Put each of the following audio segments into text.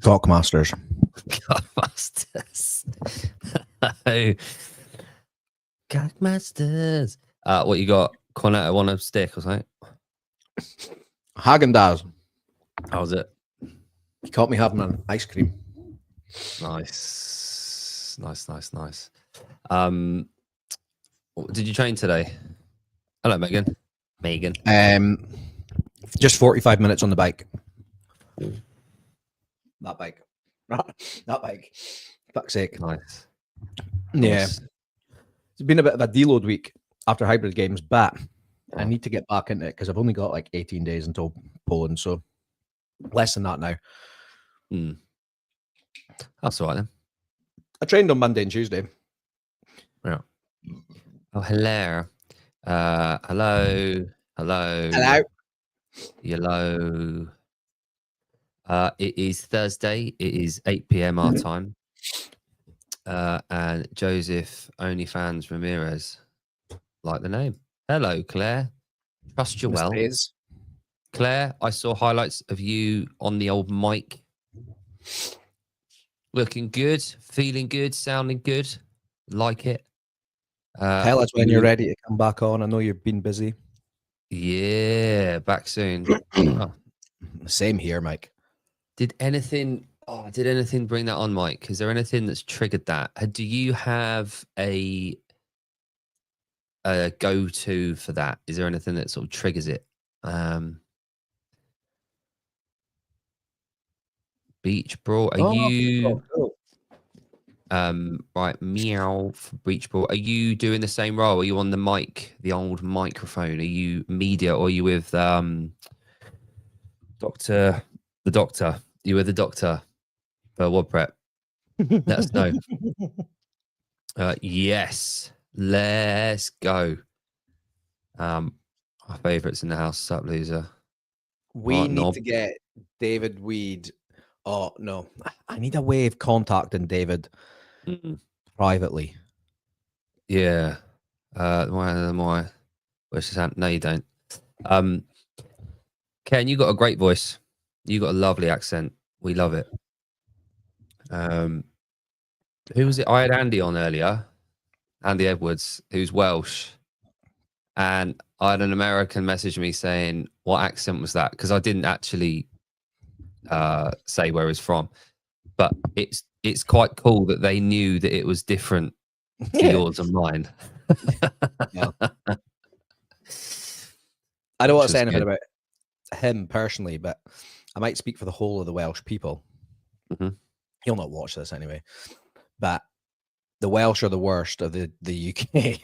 Cockmasters. Cockmasters. Oh. Cockmasters. What you got? Cornetto on a stick or something? Haagen-Dazs. How's it? You caught me having an ice cream. Nice. Did you train today? Hello, Megan. Just 45 minutes on the bike. That bike. That bike. Fuck's sake. Nice. Yeah. Nice. It's been a bit of a deload week after hybrid games, but I need to get back into it because I've only got like 18 days until Poland, so less than that now. That's all right then. I trained on Monday and Tuesday. Yeah. Oh, hello. Hello. It is Thursday. It is 8 p.m. our time. And Joseph OnlyFans Ramirez, like the name. Hello, Claire. Trust you well. Claire, I saw highlights of you on the old mic. Looking good, feeling good, sounding good. Like it. Tell us when you're ready to come back on. I know you've been busy. Yeah, back soon. Same here, Mike. Did anything bring that on, Mike? Is there anything that's triggered that? Do you have a go-to for that? Is there anything that sort of triggers it? Beach Brawl, are you cool. Right, meow for Beach Brawl. Are you doing the same role? Are you on the mic, the old microphone? Are you media, or are you with the doctor? You with the doctor for WOD Prep? Let us know. Yes, let's go. Our favourites in the house. Sup, loser. We need to get David Weed. Oh no, I need a way of contacting David privately. Yeah. Why? No, you don't. Ken, you got a great voice. You got a lovely accent. We love it. Who was it? I had Andy on earlier. Andy Edwards, who's Welsh. And I had an American message me saying, what accent was that? Because I didn't actually say where he's from. But it's quite cool that they knew that it was different to yours and mine. Yeah. I don't want to say anything about him personally, but I might speak for the whole of the Welsh people. He'll not watch this anyway. But the Welsh are the worst of the UK.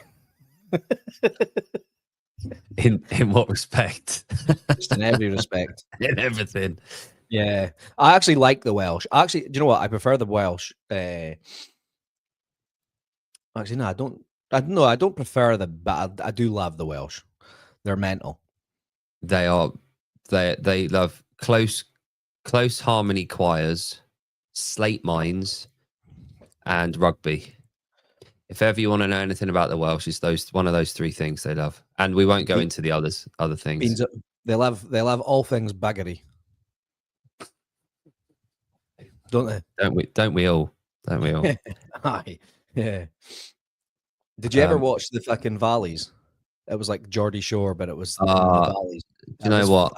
In what respect? Just in every respect. In everything. Yeah. I actually like the Welsh. Actually, do you know what? I prefer the Welsh. Actually, no, I don't. I don't prefer them, but I do love the Welsh. They're mental. They are. They love close harmony choirs, slate mines, and rugby. If ever you want to know anything about the Welsh, it's one of those three things they love. And we won't go into the other things. They love all things buggery. Don't they? Don't we all? Aye. Yeah. Did you ever watch the fucking Valleys? It was like Geordie Shore, but it was the Valleys. Do you know what?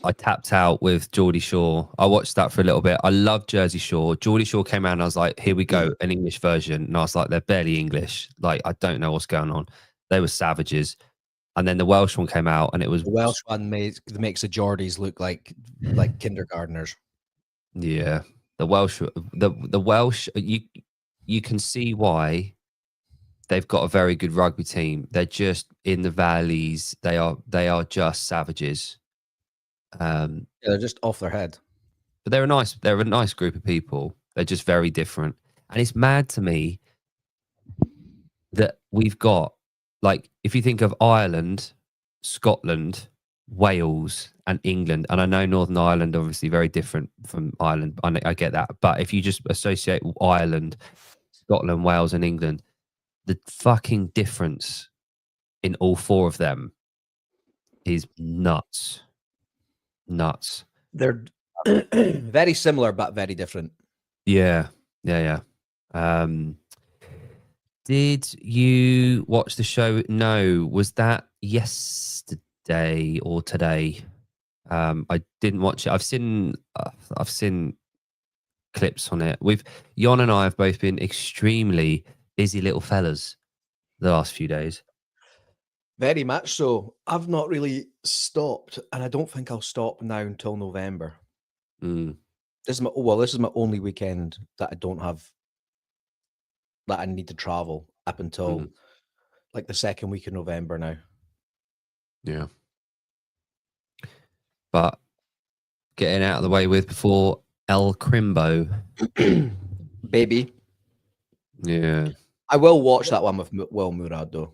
I tapped out with Geordie Shore. I watched that for a little bit. I love Jersey Shore. Geordie Shore came out and I was like, here we go, an English version. And I was like, they're barely English. Like, I don't know what's going on. They were savages. And then the Welsh one came out and it was... The Welsh one makes the Geordies look like kindergartners. Yeah. The Welsh, you can see why they've got a very good rugby team. They're just in the valleys. They are just savages. Yeah, they're just off their head. But they're a nice group of people. They're just very different. And it's mad to me that we've got, like, if you think of Ireland, Scotland, Wales, and England. And I know Northern Ireland obviously very different from Ireland. I get that, but if you just associate Ireland, Scotland, Wales, and England, the fucking difference in all four of them is nuts. They're very similar but very different. Yeah. Did you watch the show? No. Was that yesterday or today? I didn't watch it. I've seen clips on it. Jon and I have both been extremely busy little fellas the last few days. Very much so. I've not really stopped, and I don't think I'll stop now until November. This is my only weekend that I don't have, that I need to travel up until like the second week of November now. Yeah. But getting out of the way with before El Crimbo. Baby. Yeah. I will watch that one with Will Murad though.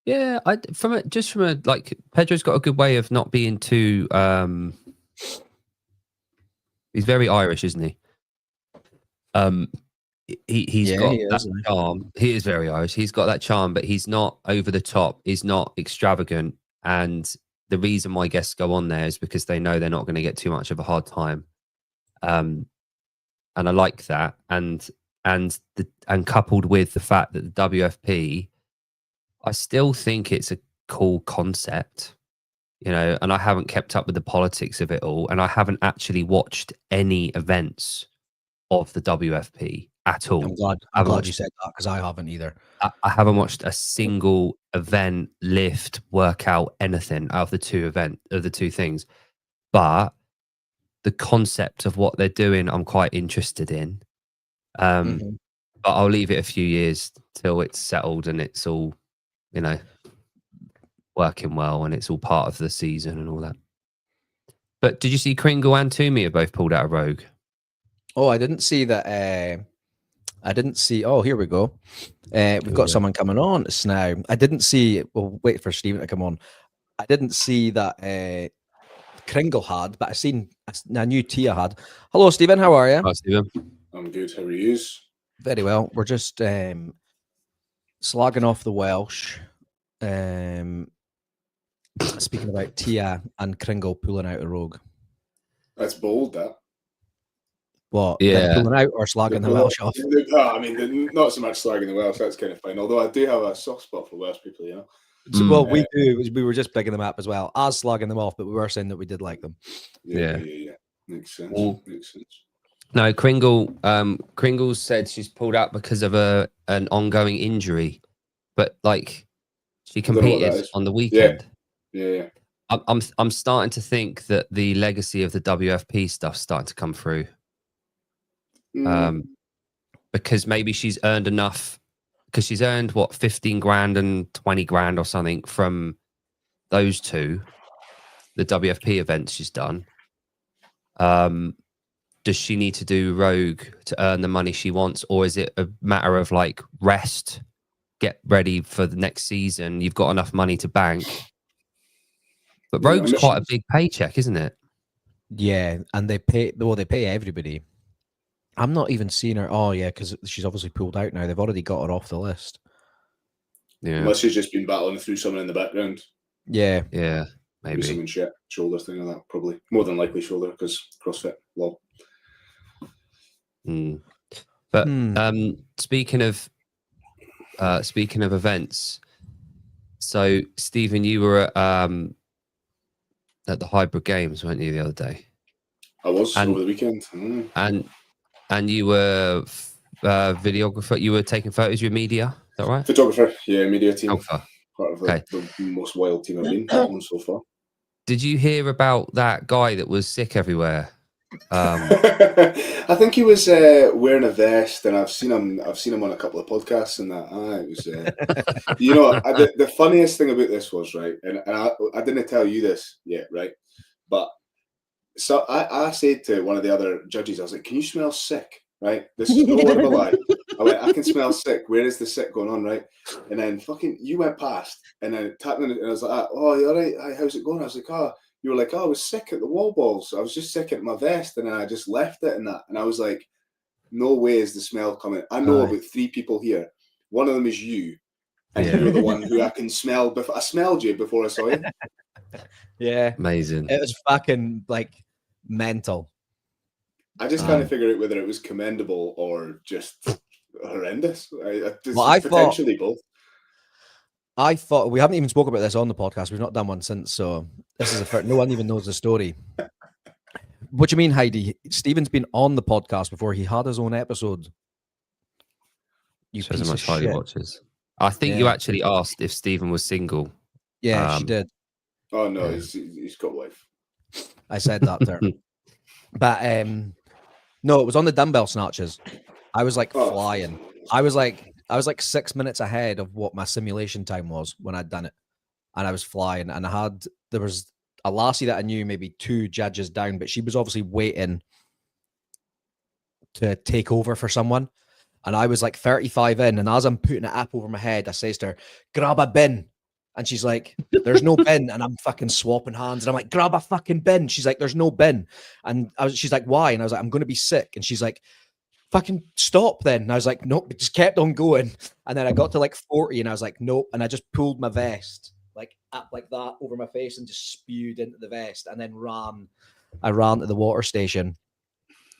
Yeah, from a like Pedro's got a good way of not being too he's very Irish, isn't he? He's got that charm. He is very Irish. He's got that charm, but he's not over the top. He's not extravagant. And the reason why guests go on there is because they know they're not going to get too much of a hard time. And I like that. And coupled with the fact that the WFP, I still think it's a cool concept, you know, and I haven't kept up with the politics of it all. And I haven't actually watched any events of the WFP at all. I'm glad you said that, because I haven't either. I haven't watched a single event, lift, workout, anything out of the two things. But the concept of what they're doing, I'm quite interested in. But I'll leave it a few years till it's settled and it's all, you know, working well and it's all part of the season and all that. But did you see Kringle and Toomey have both pulled out of Rogue? Oh, I didn't see that. I didn't see. Oh, here we go. We've got someone coming on just now. I didn't see. We'll wait for Stephen to come on. I didn't see that Kringle had, but I knew Tia had. Hello, Stephen. How are you? Hi, Stephen. I'm good. How are you? Very well. We're just slagging off the Welsh. Speaking about Tia and Kringle pulling out of Rogue. That's bold, that. What? Yeah. Pulling out or slagging the Welsh off? I mean, not so much slagging the Welsh. That's kind of fine. Although I do have a soft spot for Welsh people, you know. Well, we do. We were just bigging them up as well as slagging them off, but we were saying that we did like them. Yeah. Makes sense. Makes sense. No, Kringle said she's pulled out because of an ongoing injury, but like she competed on the weekend. Yeah. I'm starting to think that the legacy of the WFP stuff's starting to come through. Because maybe she's earned enough, because she's earned what, 15 grand and 20 grand or something from those two, the WFP events she's done. Does she need to do Rogue to earn the money she wants, or is it a matter of like rest, get ready for the next season? You've got enough money to bank. But Rogue's quite a big paycheck, isn't it? Yeah, and they pay everybody. I'm not even seeing her. Oh yeah, because she's obviously pulled out now. They've already got her off the list. Yeah, unless she's just been battling through someone in the background. Yeah, maybe something shit, shoulder thing like that. Probably more than likely shoulder, because CrossFit. Lol. But speaking of events, so Stephen, you were at the Hybrid Games, weren't you, the other day? I was over the weekend. And you were videographer. You were taking photos. You were media. Is that right? Photographer. Yeah, media team. Alpha. Part of the most wild team I've been on so far. Did you hear about that guy that was sick everywhere? I think he was wearing a vest, and I've seen him on a couple of podcasts and that. It was, you know, the funniest thing about this was, right, and I didn't tell you this yet, right, but so I said to one of the other judges, I was like, "Can you smell sick?" Right, this is no word of a lie. I went, I can smell sick. Where is the sick going on, right? And then fucking you went past, and then tapped in, and I was like, oh, you all right? Hi, how's it going? I was like, oh, you were like, oh, I was sick at the wall balls. I was just sick at my vest, and then I just left it and that. And I was like, no way is the smell coming. I know about 3 people here. One of them is you, and you're the one who I can smell. I smelled you before I saw you. Yeah, amazing. It was fucking like mental. I just kind of figure out whether it was commendable or just horrendous. Potentially both. I thought we haven't even spoken about this on the podcast. We've not done one since, so this is no one even knows the story. What do you mean, Heidi? Stephen's been on the podcast before. He had his own episode. You shows piece how of much Heidi shit. watches. I think you actually asked if Stephen was single. Yeah, she did. Oh no, he's got a wife. I said that to her. But no, it was on the dumbbell snatches. I was like flying. I was like 6 minutes ahead of what my simulation time was when I'd done it. And I was flying, and there was a lassie that I knew maybe 2 judges down, but she was obviously waiting to take over for someone. And I was like 35 in, and as I'm putting it up over my head, I says to her, grab a bin. And she's like, there's no bin. And I'm fucking swapping hands. And I'm like, grab a fucking bin. She's like, there's no bin. And she's like, why? And I was like, I'm going to be sick. And she's like, fucking stop then. And I was like, nope, it just kept on going. And then I got to like 40 and I was like, nope. And I just pulled my vest like up like that over my face and just spewed into the vest and then I ran to the water station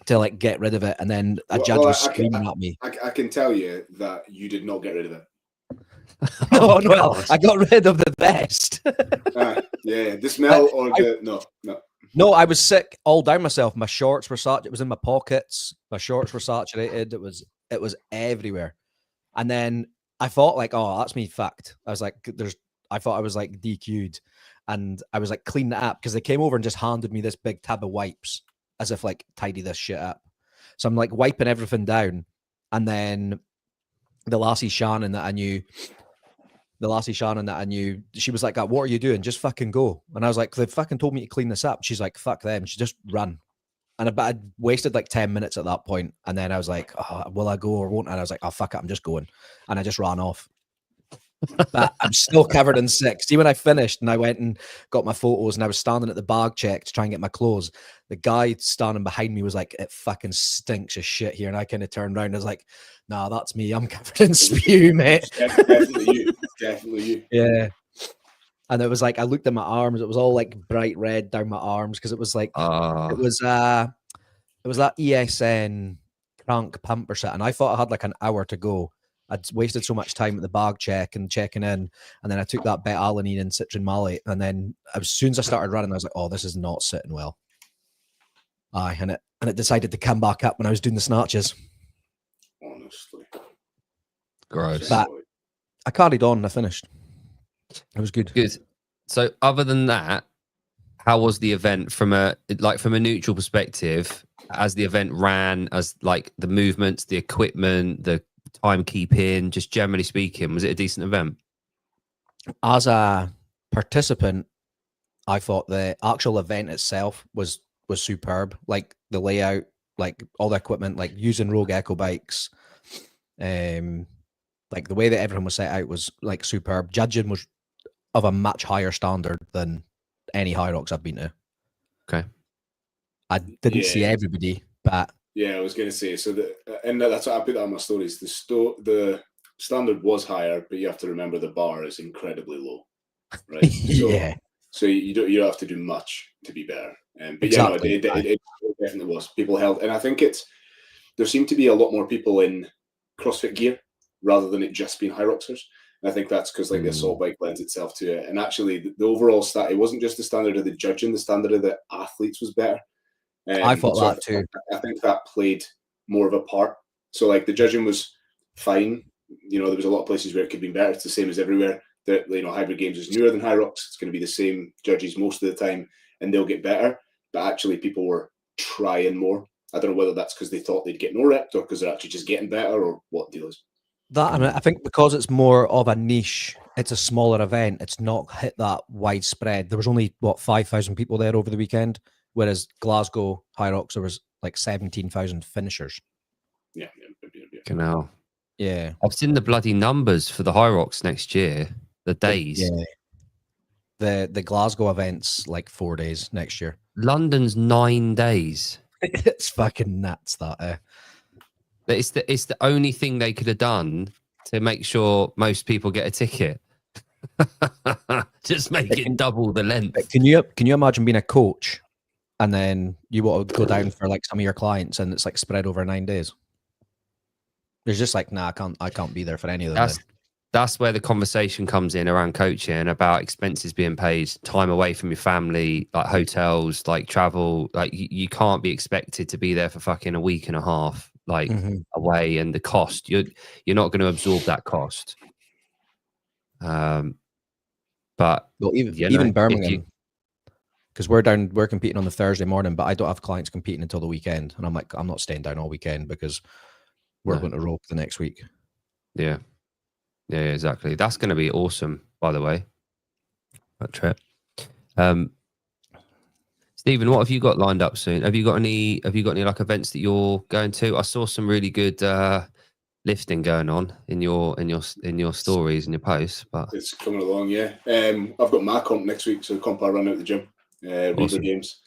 to like get rid of it. And then a judge was screaming at me. I can tell you that you did not get rid of it. No, I got rid of the vest. Yeah, the smell or no. No, I was sick all down myself. My shorts were saturated. It was in my pockets. My shorts were saturated. It was everywhere. And then I thought like, oh, that's me fucked. I was like, I thought I was like DQ'd, and I was like cleaning it up because they came over and just handed me this big tab of wipes as if like tidy this shit up. So I'm like wiping everything down, and then the lassie Shannon that I knew, she was like, what are you doing? Just fucking go. And I was like, they fucking told me to clean this up. She's like, fuck them. She just run. And I'd wasted like 10 minutes at that point. And then I was like, oh, will I go or won't? And I was like, oh, fuck it, I'm just going. And I just ran off. But I'm still covered in sick. See, when I finished and I went and got my photos and I was standing at the bag check to try and get my clothes, the guy standing behind me was like, it fucking stinks of shit here. And I kind of turned around and I was like, nah, that's me. I'm covered in spew, mate. Definitely you. Yeah. And it was like, I looked at my arms. It was all like bright red down my arms because it was like, it was that ESN crank pump or something. And I thought I had like an hour to go. I'd wasted so much time at the bag check and checking in, and then I took that beta-alanine and citron malate, and then as soon as I started running, I was like, "Oh, this is not sitting well." And it decided to come back up when I was doing the snatches. Honestly, gross. But I carried on and I finished. It was good. Good. So, other than that, how was the event from a neutral perspective? As the event ran, as like the movements, the equipment, the timekeeping, just generally speaking, was it a decent event? As a participant, I thought the actual event itself was superb. Like the layout, like all the equipment, like using Rogue Echo bikes, like the way that everything was set out was like superb. Judging was of a much higher standard than any Hyrox I've been to. Okay. I didn't see everybody, but yeah, I was going to say, so and that's what I put that on my stories. The standard was higher, but you have to remember the bar is incredibly low, right? Yeah. So you don't have to do much to be better. But exactly. Yeah, no, it definitely was. People held, and I think there seemed to be a lot more people in CrossFit gear rather than it just being Hyroxers. And I think that's because like the assault bike lends itself to it. And actually, the overall stat, it wasn't just the standard of the judging; the standard of the athletes was better. I thought that too. I think that played more of a part. So like the judging was fine. You know, there was a lot of places where it could be better. It's the same as everywhere. That Hybrid Games is newer than Hyrox. It's going to be the same judges most of the time, and they'll get better. But actually, people were trying more. I don't know whether that's because they thought they'd get no rep or because they're actually just getting better or what deal is. That, and I think because it's more of a niche, it's a smaller event. It's not hit that widespread. There was only 5,000 people there over the weekend. Whereas Glasgow Hyrox, there was like 17,000 finishers. Yeah. Genau. Yeah. I've seen the bloody numbers for the High Rocks next year. The days. Yeah. The Glasgow event's like 4 days next year. London's 9 days. It's fucking nuts, that. It's the only thing they could have done to make sure most people get a ticket. Just make it double the length. Can you imagine being a coach and then you want to go down for like some of your clients and it's like spread over 9 days? There's just like, nah, I can't be there for any of them. That's where the conversation comes in around coaching, about expenses being paid, time away from your family, like hotels, like travel. Like you can't be expected to be there for fucking a week and a half, like away, and the cost. You're not going to absorb that cost. But well, even Birmingham, because we're competing on the Thursday morning, but I don't have clients competing until the weekend, and I'm like, I'm not staying down all weekend because we're going to rope the next week. Yeah, exactly. That's going to be awesome, by the way. That trip. Stephen, what have you got lined up soon? Have you got any like events that you're going to? I saw some really good lifting going on in your stories and your posts, but it's coming along. Yeah, I've got my comp next week, so the comp I run out at the gym, Reaver Games.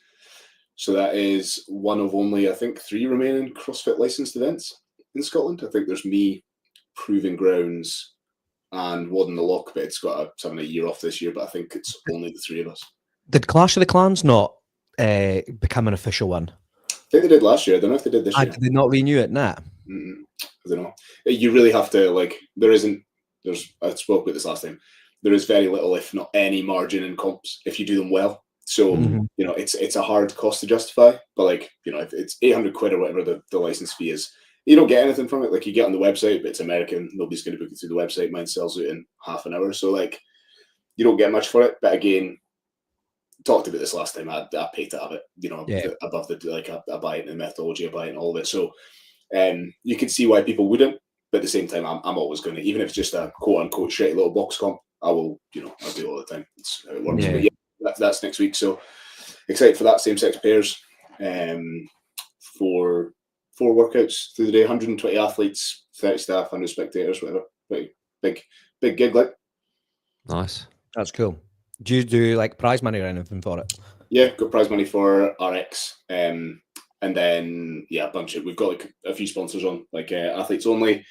So that is one of only, I think, 3 remaining CrossFit licensed events in Scotland. I think there's me, Proving Grounds, and Wad in the Lock, but it's got a year off this year. But I think it's only the 3 of us. Did Clash of the Clans not become an official one? I think they did last year. I don't know if they did this year. Did they not renew it? Nah. I don't know. You really have to, like, I spoke about this last time. There is very little, if not any, margin in comps if you do them well. So, you know, it's a hard cost to justify. But, like, you know, if it's 800 quid or whatever the license fee is, you don't get anything from it. Like, you get on the website, but it's American. Nobody's going to book it through the website. Mine sells out in half an hour. So, like, you don't get much for it. But again, talked about this last time. I paid to have it, you know, above the, like, I buy it in the methodology, I buy it in all of it. So, you can see why people wouldn't. But at the same time, I'm always going to, even if it's just a quote unquote shitty little box comp, I will, you know, I'll do it all the time. It's how it works. Yeah. But yeah, that's next week. So excited for that. Same sex pairs, for 4 workouts through the day, 120 athletes, 30 staff, 100 spectators, whatever. Pretty big gig, like. Nice. That's cool. Do you do like prize money or anything for it? Yeah, got prize money for RX. And then, yeah, a bunch of, we've got like a few sponsors on, like Athletes Only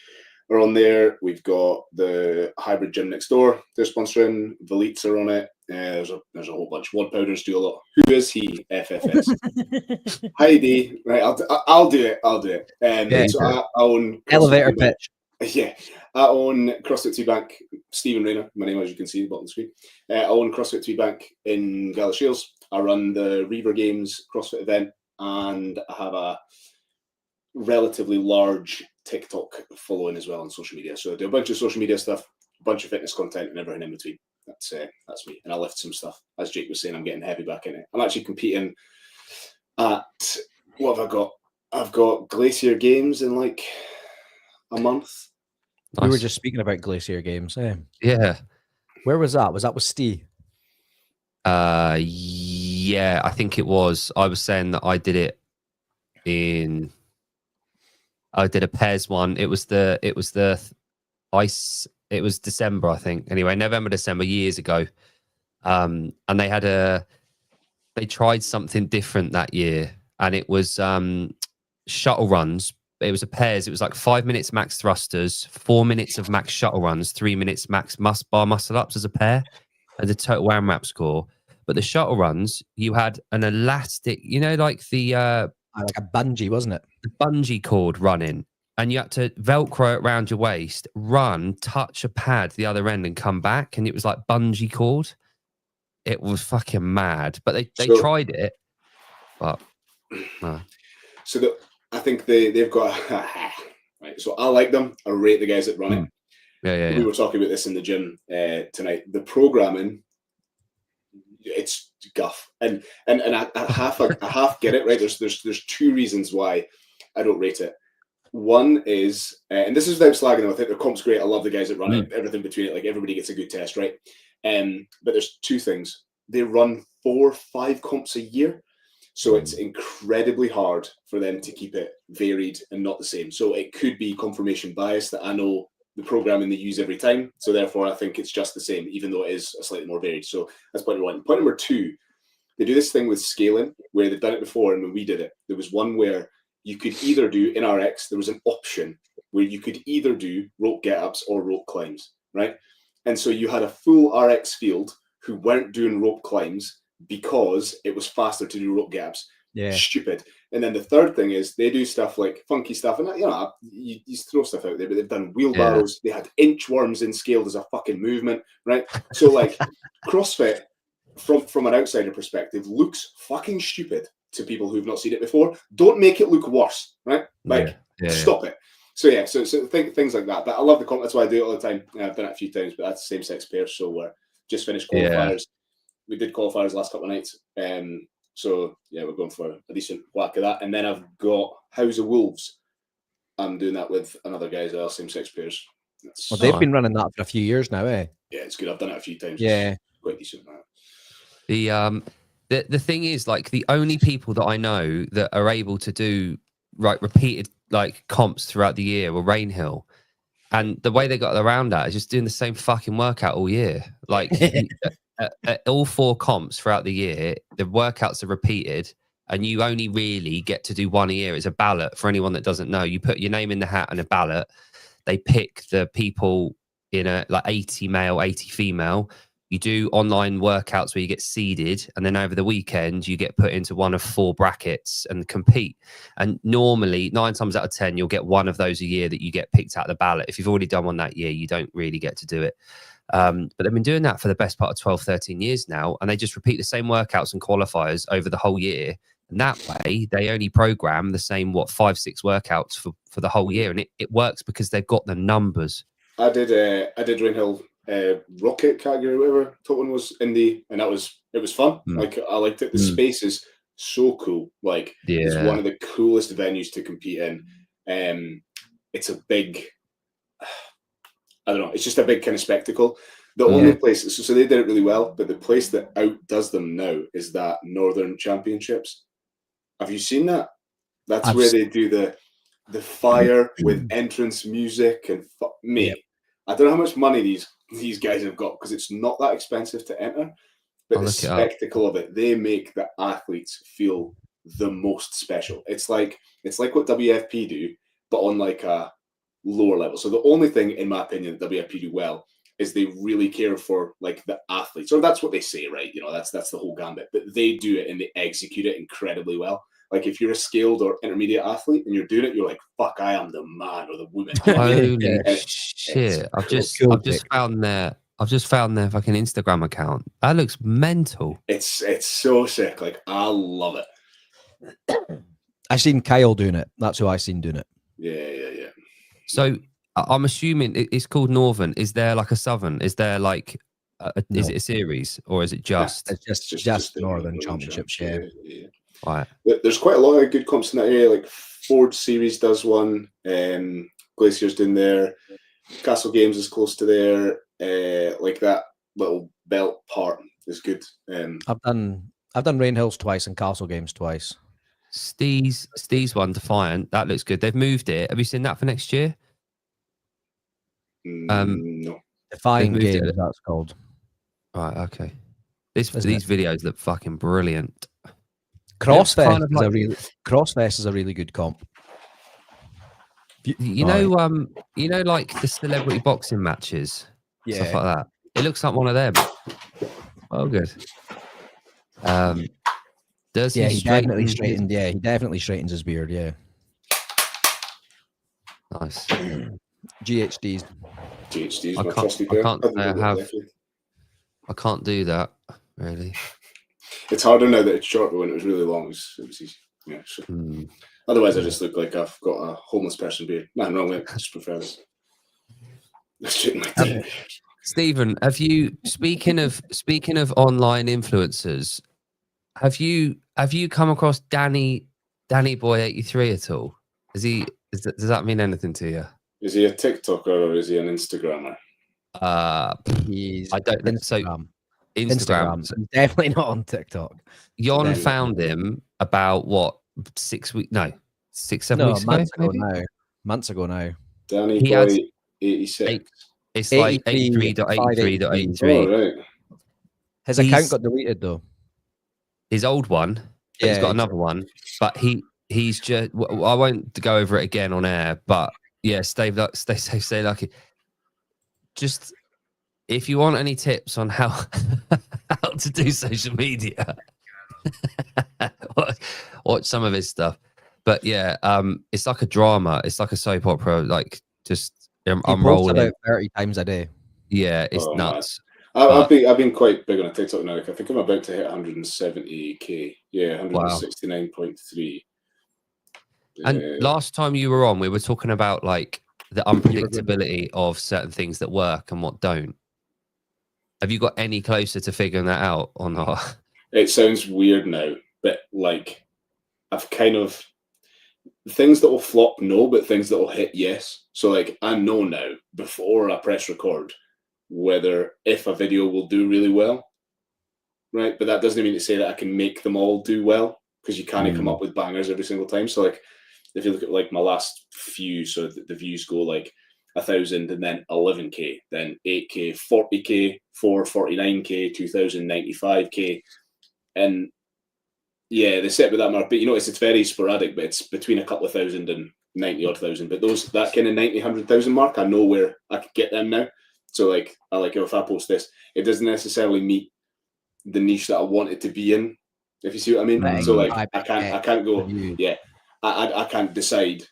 are on there. We've got the Hybrid Gym next door. They're sponsoring. Velites are on it. There's a whole bunch. Wad Powders do a lot. Who is he? FFS. Heidi. Right, I'll do it. So I own elevator pitch. Yeah, I own CrossFit Tweedbank. Stephen Rayner, my name, as you can see at the bottom of the screen. I own CrossFit Tweedbank in Galashiels. I run the Reaver Games CrossFit event, and I have a relatively large TikTok following as well on social media. So I do a bunch of social media stuff, a bunch of fitness content, and everything in between. That's me. And I lift some stuff. As Jake was saying, I'm getting heavy back in it. I'm actually competing at, what have I got? I've got Glacier Games in like a month. Nice. We were just speaking about Glacier Games. Yeah. Where was that? Was that with Steve? Yeah, I think it was. I was saying that I did it I did a pairs one. It was December, I think. Anyway, November, December, years ago. And they tried something different that year, and it was shuttle runs. It was a pairs. It was like 5 minutes max thrusters, 4 minutes of max shuttle runs, 3 minutes max bar muscle ups as a pair, and the total AMRAP score. But the shuttle runs, you had an elastic, you know, like the like a bungee, wasn't it? The bungee cord running, and you had to Velcro it around your waist, run, touch a pad the other end, and come back, and it was like bungee cord. It was fucking mad, but they tried it, but no. So I think they've got right. So I like them. I rate the guys that run it. Yeah. We were talking about this in the gym tonight. The programming, it's guff, and I half get it, right. There's 2 reasons why I don't rate it. One is, and this is without slagging them. I think their comp's great. I love the guys that run it. Everything between it, like everybody gets a good test, right? But there's 2 things. They run 4 or 5 comps a year. So it's incredibly hard for them to keep it varied and not the same. So it could be confirmation bias that I know the programming they use every time. So therefore, I think it's just the same, even though it is a slightly more varied. So that's point number one. Point number two, they do this thing with scaling where they've done it before. And when we did it, there was one where you could either do, in RX, there was an option where you could either do rope get-ups or rope climbs, right? And so you had a full RX field who weren't doing rope climbs because it was faster to do rope get-ups. Yeah. Stupid. And then the third thing is they do stuff like funky stuff. And, you know, you throw stuff out there, but they've done wheelbarrows. Yeah. They had inchworms in scaled as a fucking movement, right? So, like, CrossFit, from an outsider perspective, looks fucking stupid to people who've not seen it before. Don't make it look worse, right? Like, stop it. So yeah, so things like that. But I love the comp. That's why I do it all the time. I've done it a few times, but that's same-sex pairs. So we're just finished qualifiers. Yeah. We did qualifiers last couple of nights. So yeah, we're going for a decent whack of that. And then I've got House of Wolves. I'm doing that with another guy as well, same-sex pairs. Well, they've been running that for a few years now, eh? Yeah, it's good. I've done it a few times. Yeah, it's quite decent. The thing is, like, the only people that I know that are able to do repeated like comps throughout the year were Rainhill, and the way they got around that is just doing the same fucking workout all year. Like at all 4 comps throughout the year, the workouts are repeated, and you only really get to do one a year. It's a ballot for anyone that doesn't know. You put your name in the hat and a ballot. They pick the people in a like 80 male, 80 female. You do online workouts where you get seeded, and then over the weekend you get put into one of 4 brackets and compete. And normally 9 times out of 10, you'll get one of those a year that you get picked out of the ballot. If you've already done one that year, you don't really get to do it. But they've been doing that for the best part of 12, 13 years now. And they just repeat the same workouts and qualifiers over the whole year. And that way they only program the same, 5, 6 workouts for the whole year. And it works because they've got the numbers. I did Rainhill Rocket category, whatever top one was indie, and it was fun. Like, I liked it. The space is so cool. Like, it's one of the coolest venues to compete in. It's a big, I don't know, it's just a big kind of spectacle. The only place, so they did it really well, but the place that outdoes them now is that Northern Championships. Have you seen that? That's where they do the fire with entrance music and I don't know how much money these guys have got, because it's not that expensive to enter, but the spectacle of it, they make the athletes feel the most special. It's like what WFP do, but on like a lower level. So the only thing, in my opinion, that WFP do well is they really care for like the athletes, or that's what they say, right? You know, that's the whole gambit, but they do it and they execute it incredibly well. Like, if you're a scaled or intermediate athlete and you're doing it, you're like, fuck, I am the man or the woman. Holy shit. I've just found their fucking Instagram account. That looks mental. It's so sick. Like, I love it. I seen Kyle doing it. That's who I seen doing it. Yeah. So I'm assuming it's called Northern. Is there like a Southern? Is there like is it a series, or is it just it's just Northern Championships? Yeah. Right. There's quite a lot of good comps in that area. Like, Ford Series does one. Glacier's doing there. Castle Games is close to there. Like, that little belt part is good. I've done Rainhills twice and Castle Games twice. Steve's one, Defiant, that looks good. They've moved it. Have you seen that for next year? No. Defiant Games, that's called. Right. Okay. These videos look fucking brilliant. Crossfest is a really good comp. You know, like the celebrity boxing matches, stuff like that. It looks like one of them. Oh, good. Does he definitely straightened? Yeah, he definitely straightens his beard. Yeah. Nice. GHD's my trusty pair. I can't do that, really. It's harder now that it's short, but when it was really long, it was easy. Yeah. So. Otherwise, I just look like I've got a homeless person beard. Nothing wrong with it. I just prefer this. Stephen, have you, speaking of online influencers, have you come across Danny Boy 83 at all? Does that mean anything to you? Is he a TikToker or is he an Instagrammer? I don't think so. Instagram. He's definitely not on TikTok. Jon found him about what 6 weeks? No, 6-7 weeks ago. Months ago now. Danny He Boy has 86. It's like 83.83.83. Oh, right. His account got deleted though. His old one. But he's got another one. But he's just. I won't go over it again on air. But yeah, stay safe, stay lucky. Just if you want any tips on how to do social media, watch some of his stuff. But yeah, it's like a drama. It's like a soap opera. Like just I'm rolling about 30 times a day. Yeah, it's nuts. I've been quite big on a TikTok now. Like, I think I'm about to hit 170k. Yeah, 169.3. And last time you were on, we were talking about like the unpredictability of certain things that work and what don't. Have you got any closer to figuring that out or not? It sounds weird now, but like I've kind of things that will flop, no, but things that will hit, yes. So like I know now before I press record whether if a video will do really well, right? But that doesn't mean to say that I can make them all do well, because you can't come up with bangers every single time. So like if you look at like my last few, so the views go like 1,000 and then 11k, then 8k, 40k, 449k, 2,095k, and yeah, they set with that mark. But you notice it's very sporadic, but it's between a couple of thousand and 90 odd thousand. But that kind of 90, 100,000 mark, I know where I could get them now. So like if I post this, it doesn't necessarily meet the niche that I want it to be in, if you see what I mean. Right. So like I can't go, yeah, I can't decide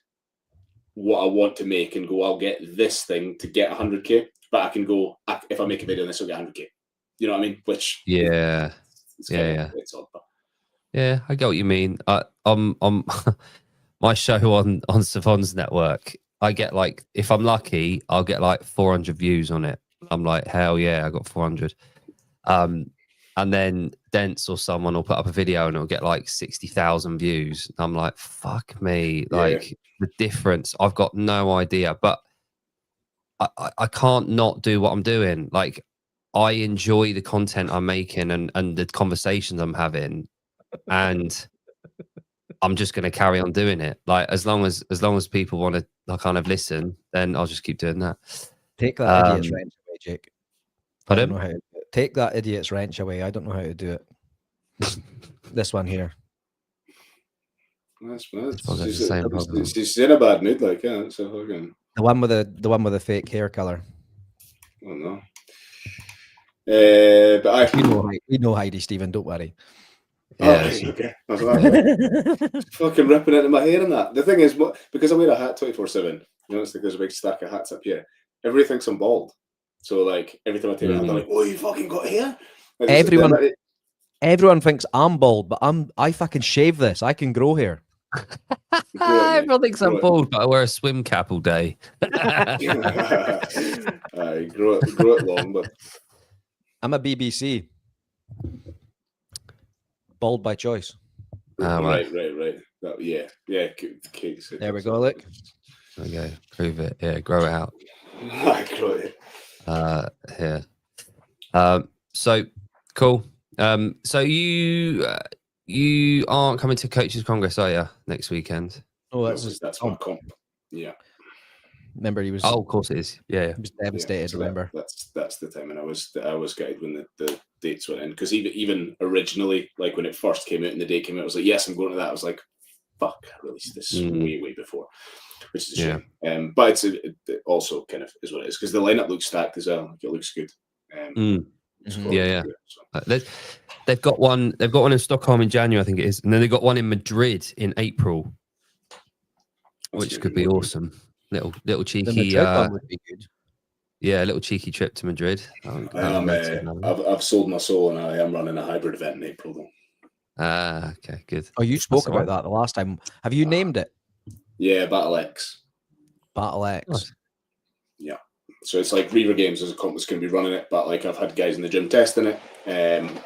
what I want to make and go, I'll get this thing to get 100k, but I can go, if I make a video on this, I'll get 100k. You know what I mean? Which it's odd, but. Yeah, I get what you mean. On my show on Savon's network, I get like, if I'm lucky, I'll get like 400 views on it. I'm like, hell yeah, I got 400. And then Dents or someone will put up a video and it'll get like 60,000 views. I'm like, fuck me. Like the difference, I've got no idea, but I can't not do what I'm doing. Like I enjoy the content I'm making and the conversations I'm having, and I'm just going to carry on doing it. Like as long as people want to kind of listen, then I'll just keep doing that. Take that idiot's wrench away, Jake. Pardon? I don't know how to do it. Take that idiot's wrench away. I don't know how to do it. This one here. That's she's in a bad mood, like so fucking. The one with the fake hair color. Oh no. But we know Heidi, Stephen. Don't worry. Yeah, okay. Fucking ripping into my hair and that. The thing is, because I wear a hat 24/7, you notice like there's a big stack of hats up here. Everybody thinks I'm bald. So like every time I take it, I'm like, "Oh, you fucking got hair!" Like, everyone thinks I'm bald, but I fucking shave this. I can grow hair. Everyone thinks I'm bald, but I wear a swim cap all day. Grow it long, but I'm a BBC. Bald by choice. Right. Yeah. There we go, look. Okay, prove it. Yeah, grow it out. I grow it. Yeah. So cool. So you aren't coming to Coaches Congress, are you, next weekend? Oh, that's my comp. Yeah. Remember, he was. Oh, of course it is. Yeah. He was devastated. So remember, that's the time, and I was gutted when the dates went in, because even originally, like when it first came out and the day came out, I was like, yes, I'm going to that. I was like, fuck, I released this way before, which is a shame. But it also kind of is what it is, because the lineup looks stacked as well. Like, it looks good. Yeah. So. They've got one in Stockholm in January, I think it is, and then they've got one in Madrid in April, which could be awesome. Little cheeky. One would be good. Yeah, a little cheeky trip to Madrid. I've sold my soul, and I am running a hybrid event in April, though. Okay, good. Oh, you spoke about that the last time. Have you named it? Yeah, Battle X. Battle X. Nice. Yeah. So it's like Reaver Games as a comp that's going to be running it, but like I've had guys in the gym testing it.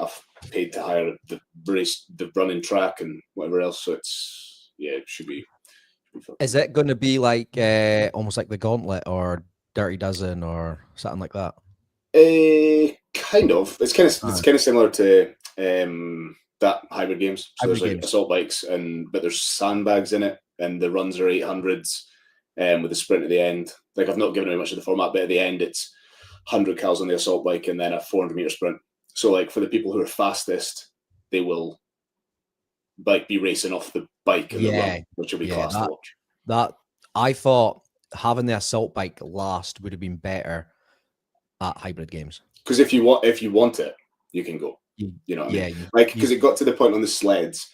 I've paid to hire the running track and whatever else. So it should be. Is it going to be like almost like the Gauntlet or Dirty Dozen or something like that? Kind of. It's kind of similar to That hybrid games. So there's like assault bikes, but there's sandbags in it, and the runs are 800s, with a sprint at the end. Like, I've not given away much of the format, but at the end it's 100 cals on the assault bike and then a 400-meter sprint. So like, for the people who are fastest, they will be racing off the bike and the run, which will be class to watch. That I thought having the assault bike last would have been better at hybrid games. Because if you want it, you can go. You know what I mean? Like, because it got to the point on the sleds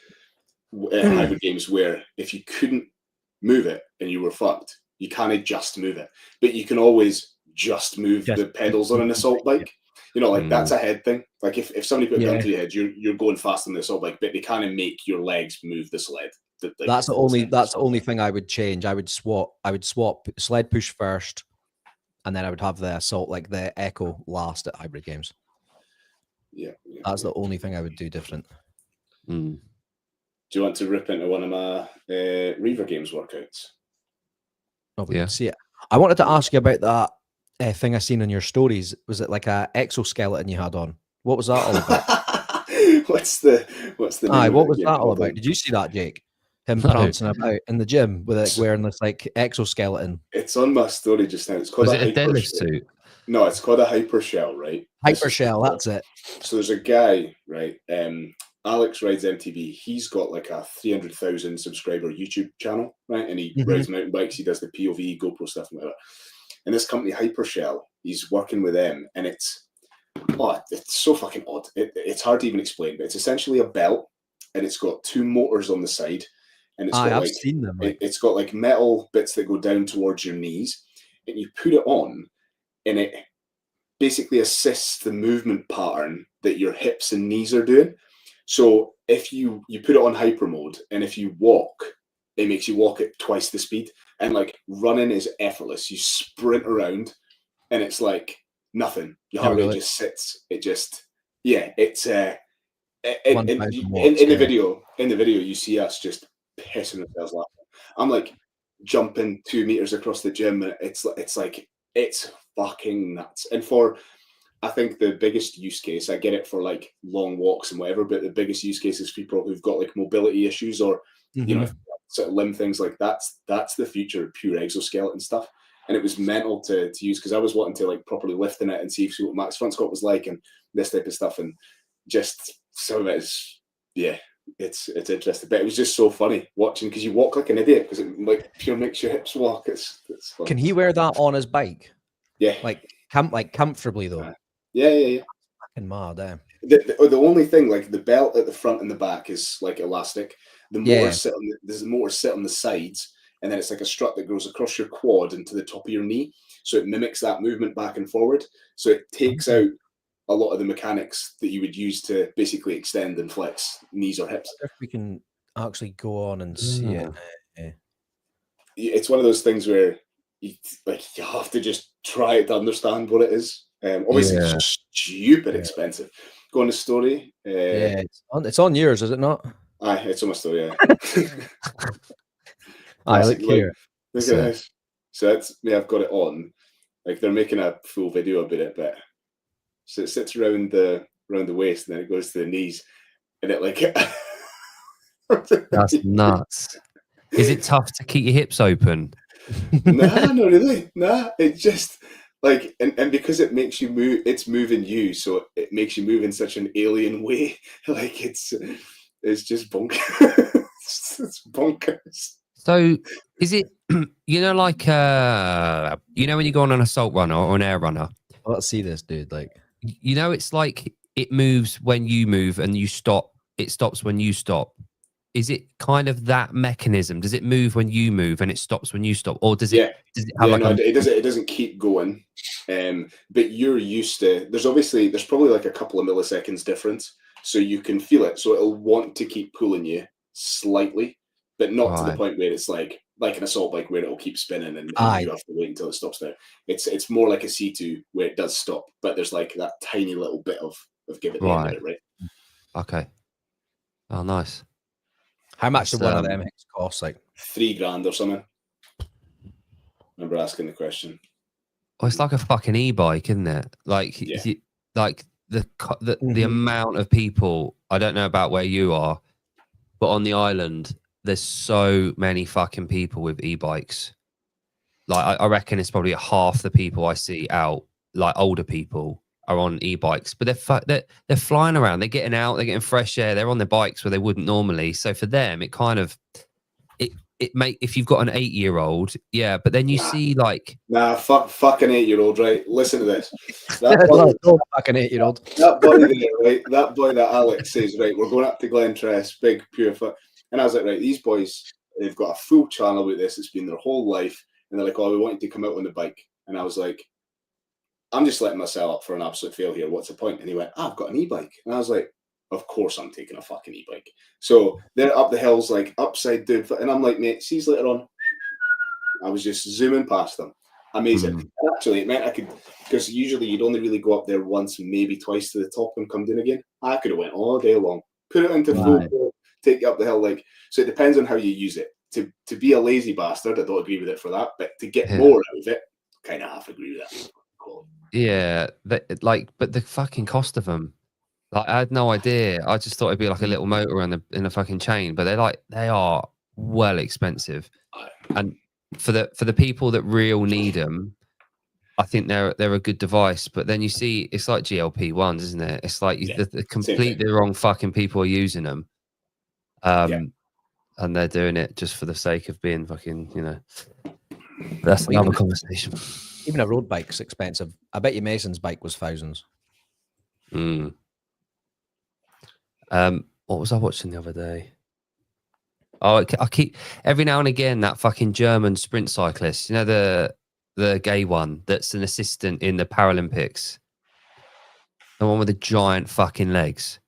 at hybrid games where if you couldn't move it and you were fucked, you can't just move it, but you can always just move the pedals on an assault bike. You know, like that's a head thing. Like if somebody put a gun to your head, you're going fast on the assault bike, but they kind of make your legs move the sled. That's the only thing I would change. I would swap sled push first, and then I would have the assault, like the Echo, last at hybrid games. Yeah. That's the only thing I would do different. Do you want to rip into one of my Reaver Games workouts? Oh, we can see it. I wanted to ask you about that thing I seen in your stories. Was it like a exoskeleton you had on? What was that all about? What's the Aye, what was that all about? Did you see that, Jake? Him prancing about in the gym with it, wearing this like exoskeleton. It's on my story just now. It's called a deadlift suit. No, it's called a Hypershell, right? Hypershell, that's it. So there's a guy, right? Alex Rides MTB. He's got like a 300,000 subscriber YouTube channel, right? And he rides mountain bikes. He does the POV, GoPro stuff, and whatever. And this company, Hypershell, he's working with them, and it's so fucking odd. It's hard to even explain, but it's essentially a belt, and it's got two motors on the side, and it's got I've seen them. Right? It's got like metal bits that go down towards your knees, and you put it on, and it basically assists the movement pattern that your hips and knees are doing. So if you put it on hyper mode, and if you walk, it makes you walk at twice the speed. And like, running is effortless. You sprint around, and it's like nothing. Your heart rate just sits. It just, it's in the video you see us just pissing ourselves laughing. I'm like jumping 2 meters across the gym, and it's fucking nuts. And I think the biggest use case, I get it for like long walks and whatever, but the biggest use case is people who've got like mobility issues or you know, sort of limb things. Like that's the future of pure exoskeleton stuff. And it was mental to use, because I was wanting to like properly lift in it and see what Max Front Squat was like and this type of stuff, and just some of it is it's interesting. But it was just so funny watching, because you walk like an idiot, because it like pure makes your hips walk. It's fun. Can he wear that on his bike? Yeah, like comfortably though. Yeah. Fucking mad, damn. The only thing, like the belt at the front and the back is like elastic. The motor sit on the sides, and then it's like a strut that goes across your quad into the top of your knee, so it mimics that movement back and forward. So it takes out a lot of the mechanics that you would use to basically extend and flex knees or hips. If we can actually go on and see it. It's one of those things where you have to just try it to understand what it is. Obviously, it's stupid expensive. Go on the story. It's on yours, is it not? Aye, it's on my story. Look here. Look at this. So I've got it on. Like, they're making a full video about it, but so it sits around the waist, and then it goes to the knees, and it like that's nuts. Is it tough to keep your hips open? Nah, not really. Nah, it just like, and because it makes you move, it's moving you, so it makes you move in such an alien way. Like it's just bonkers. It's bonkers. So is it, like, when you go on an assault runner or an air runner? Let's see this, dude. Like, it's like it moves when you move and you stop. It stops when you stop. Is it kind of that mechanism? Does it move when you move and it stops when you stop, or does it? It doesn't keep going. But you're used to. There's probably like a couple of milliseconds difference, so you can feel it. So it'll want to keep pulling you slightly, but not to the point where it's like an assault bike where it'll keep spinning and you have to wait until it stops there. It's more like a C2 where it does stop, but there's like that tiny little bit of give at the end of it, right? Okay. Oh, nice. How much did one of them cost? Like $3,000 or something. Remember asking the question. Oh, it's like a fucking e-bike, isn't it? Like, the amount of people I don't know about where you are, but on the island, there's so many fucking people with e-bikes. Like, I reckon it's probably half the people I see out, like older people, are on e-bikes. But they're flying around. They're getting out. They're getting fresh air. They're on their bikes where they wouldn't normally. So for them, it kind of if you've got an 8-year-old, yeah. But then you see like fucking 8-year-old, right? Listen to this. Fucking 8-year-old. That boy there, right? That boy that Alex says, right, we're going up to Glentress, big pure foot. And I was like, right, these boys, they've got a full channel with this. It's been their whole life. And they're like, oh, we want you to come out on the bike. And I was like, I'm just letting myself up for an absolute fail here. What's the point? And he went, I've got an e-bike. And I was like, of course I'm taking a fucking e-bike. So they're up the hills, like upside down. And I'm like, mate, see later on. I was just zooming past them. Amazing. And actually, it meant I could, because usually you'd only really go up there once, maybe twice to the top and come down again. I could have went all day long, put it into full, take you up the hill. Like, so it depends on how you use it. To be a lazy bastard, I don't agree with it for that. But to get more out of it, kind of have to agree with that. Cool. Yeah, but the fucking cost of them. Like, I had no idea. I just thought it'd be like a little motor in a fucking chain, but they are well expensive. And for the people that real need them, I think they're a good device. But then you see, it's like GLP-1s, isn't it? It's like the completely wrong fucking people are using them. And they're doing it just for the sake of being fucking, That's another conversation. Even a road bike's expensive. I bet you Mason's bike was thousands. What was I watching the other day? Oh, I keep every now and again that fucking German sprint cyclist, the gay one that's an assistant in the Paralympics, the one with the giant fucking legs.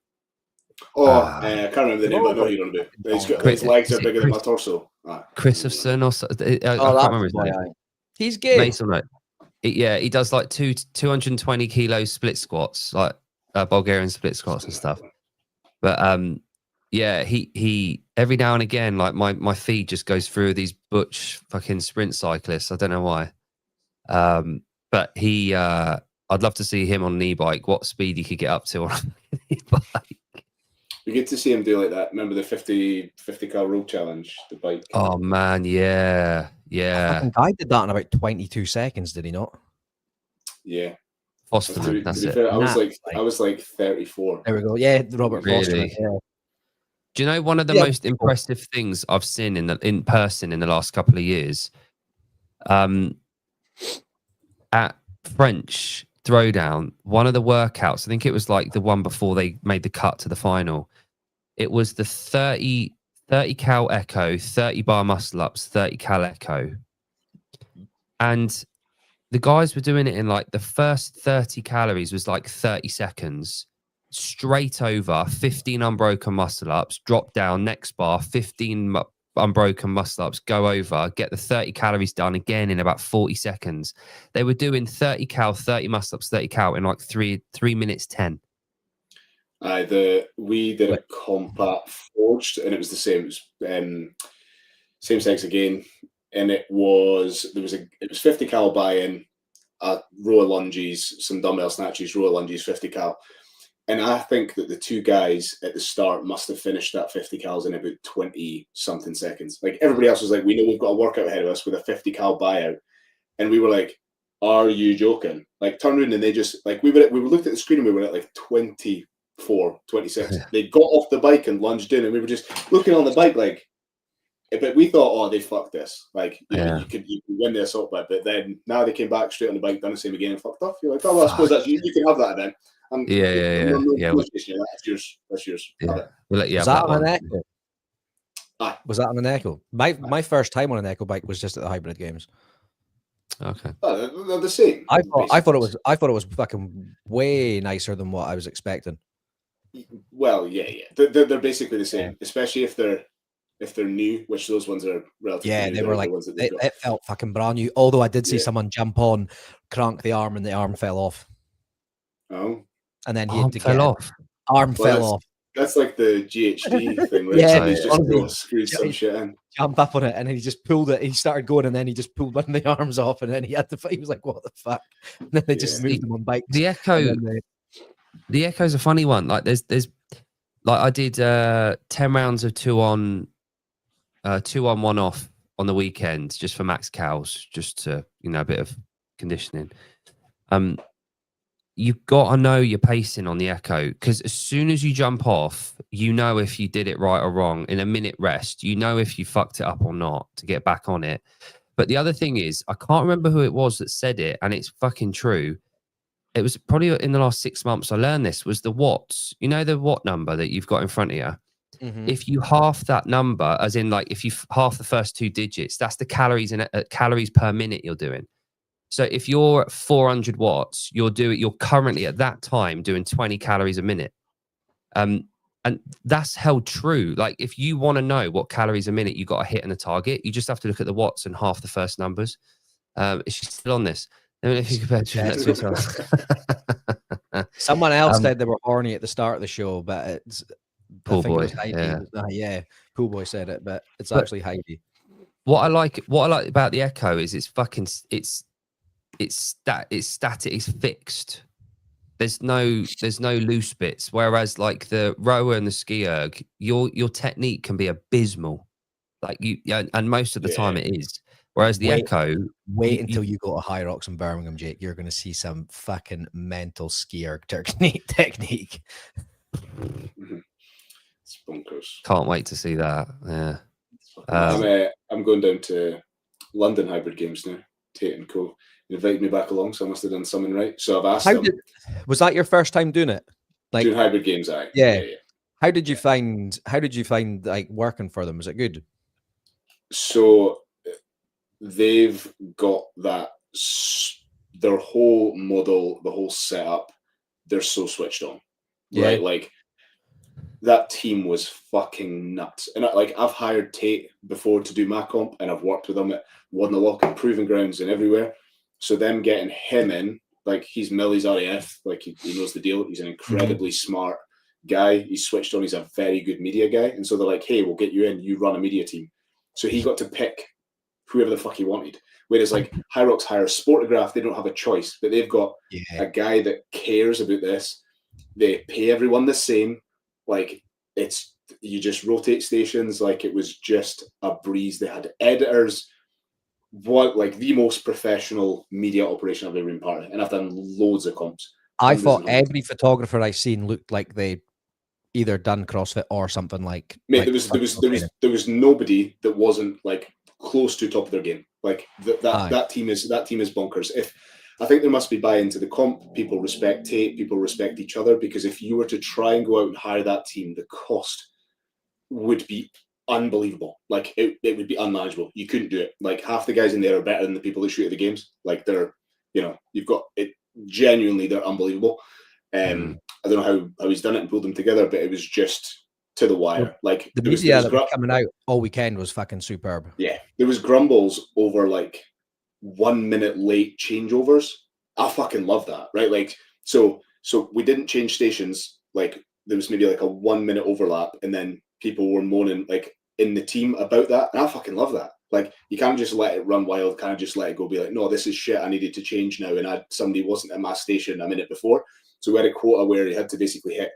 I can't remember the name, but I know who you're on about. His legs are bigger than my torso. Christopherson or something. I can't remember his name. He's gay. Mason, right? He does like 220 kilo split squats, like Bulgarian split squats and stuff. But he every now and again, like my feed just goes through these butch fucking sprint cyclists. I don't know why. But I'd love to see him on an e-bike. What speed he could get up to on an e-bike. We get to see him do like that. Remember the 50 cal road challenge, the bike? Oh man, yeah. I did that in about 22 seconds, did he not? Yeah. Fosterman, that's it. Fair, I was like 34. There we go. Yeah, Robert Foster. Yeah. Do you know one of the most impressive things I've seen in person in the last couple of years? At French Throwdown, one of the workouts, I think it was like the one before they made the cut to the final. It was the 30 cal echo, 30 bar muscle ups, 30 cal echo. And the guys were doing it in like the first 30 calories was like 30 seconds. Straight over, 15 unbroken muscle ups, drop down, next bar, 15 unbroken muscle ups, go over, get the 30 calories done again in about 40 seconds. They were doing 30 cal, 30 muscle ups, 30 cal in like 3 minutes 10. We did a comp at Forged, and it was the same. It was same sex again, and it was 50 cal buy-in, a row of lunges, some dumbbell snatches, row of lunges, 50 cal. And I think that the two guys at the start must have finished that 50 cals in about 20 something seconds. Like everybody else was like, we know we've got a workout ahead of us with a 50 cal buyout. And we were like, are you joking? Like turn around and they just like, we were looked at the screen and we were at like 24, 26. They got off the bike and lunged in and we were just looking on the bike like, but we thought, oh, they fucked this. Like, you could win the assault bit. But then now they came back straight on the bike, done the same again and fucked off. You're like, oh, well, I suppose you can have that event. Yeah. That's yours. Yeah. We'll let you was have that on one. an Echo? Was that on an Echo? My first time on an Echo bike was just at the Hybrid Games. Okay. Oh, they're the same. I thought it was fucking way nicer than what I was expecting. Well, yeah. They're basically the same, especially if they're new, which those ones are relatively new. They were like it felt fucking brand new. Although I did see someone jump on, crank the arm, and the arm fell off. Oh. And then he had to fell off. Arm fell off. That's like the GHD thing, right? Yeah, he's just screwed some shit in. Jump up on it, and then he just pulled it. He started going, and then he just pulled one of the arms off, and then he had to. He was like, "What the fuck?" And then they just moved him on bikes. The Echo, the Echo's a funny one. Like, there's Like I did 10 rounds of 2 on 1 off on the weekend just for max cows, just to, a bit of conditioning. You've got to know your pacing on the Echo, because as soon as you jump off, if you did it right or wrong. In a minute rest, if you fucked it up or not to get back on it. But the other thing is, I can't remember who it was that said it, and it's fucking true. It was probably in the last 6 months I learned this, was the watts. The watt number that you've got in front of you. Mm-hmm. If you half that number, as in like if you half the first 2 digits, that's the calories calories per minute you're doing. So if you're at 400 watts, you're currently at that time doing 20 calories a minute. And that's held true. Like if you want to know what calories a minute you got to hit in a target, you just have to look at the watts and half the first numbers. Is she still on this? I mean, if you compare to Someone else said they were horny at the start of the show, but it's Pool Boy. Yeah, Pool Boy said it, but it's actually Heidi. What I like about the Echo is it's static, it's fixed. There's no loose bits. Whereas like the rower and the ski erg, your technique can be abysmal. Like and most of the time it is. Whereas the Echo, wait until you go to High Rocks in Birmingham, Jake. You're going to see some fucking mental ski erg technique. It's bonkers. Can't wait to see that. Yeah. I'm going down to London Hybrid Games now. Tate and Co. Invited me back along, so I must have done something right. So I've asked them. Was that your first time doing it? Like doing Hybrid Games, yeah. How did you find like working for them? Was it good? So they've got that, their whole model, the whole setup, they're so switched on. Right? Like that team was fucking nuts. And I've hired Tate before to do my comp, and I've worked with him at Wadnalock and Proving Grounds and everywhere. So them getting him in, like he's Millie's RAF, like he knows the deal. He's an incredibly smart guy. He's switched on. He's a very good media guy. And so they're like, hey, we'll get you in. You run a media team. So he got to pick whoever the fuck he wanted. Whereas like High Rocks hire Sportograph, they don't have a choice, but they've got a guy that cares about this. They pay everyone the same. Like you just rotate stations. Like it was just a breeze. They had editors. The most professional media operation I've ever been part of, and I've done loads of comps. I thought every photographer I seen looked like they either done CrossFit or something like. Mate, there was nobody that wasn't like close to top of their game. Like that team is bonkers. I think there must be buy-in to the comp. People respect Tate. People respect each other, because if you were to try and go out and hire that team, the cost would be unbelievable. Like it would be unmanageable. You couldn't do it. Like half the guys in there are better than the people that shoot at the games. Like they're, you've got it. Genuinely, they're unbelievable. I don't know how he's done it and pulled them together, but it was just to the wire. Like the media that was coming out all weekend was fucking superb. Yeah, there was grumbles over like 1 minute late changeovers. I fucking love that, right? Like so we didn't change stations. Like there was maybe like a 1 minute overlap, and then people were moaning like in the team about that, and I fucking love that. Like you can't just let it run wild, can't just let it go, be like, no, this is shit, I needed to change now, and somebody wasn't at my station a minute before. So we had a quota where you had to basically hit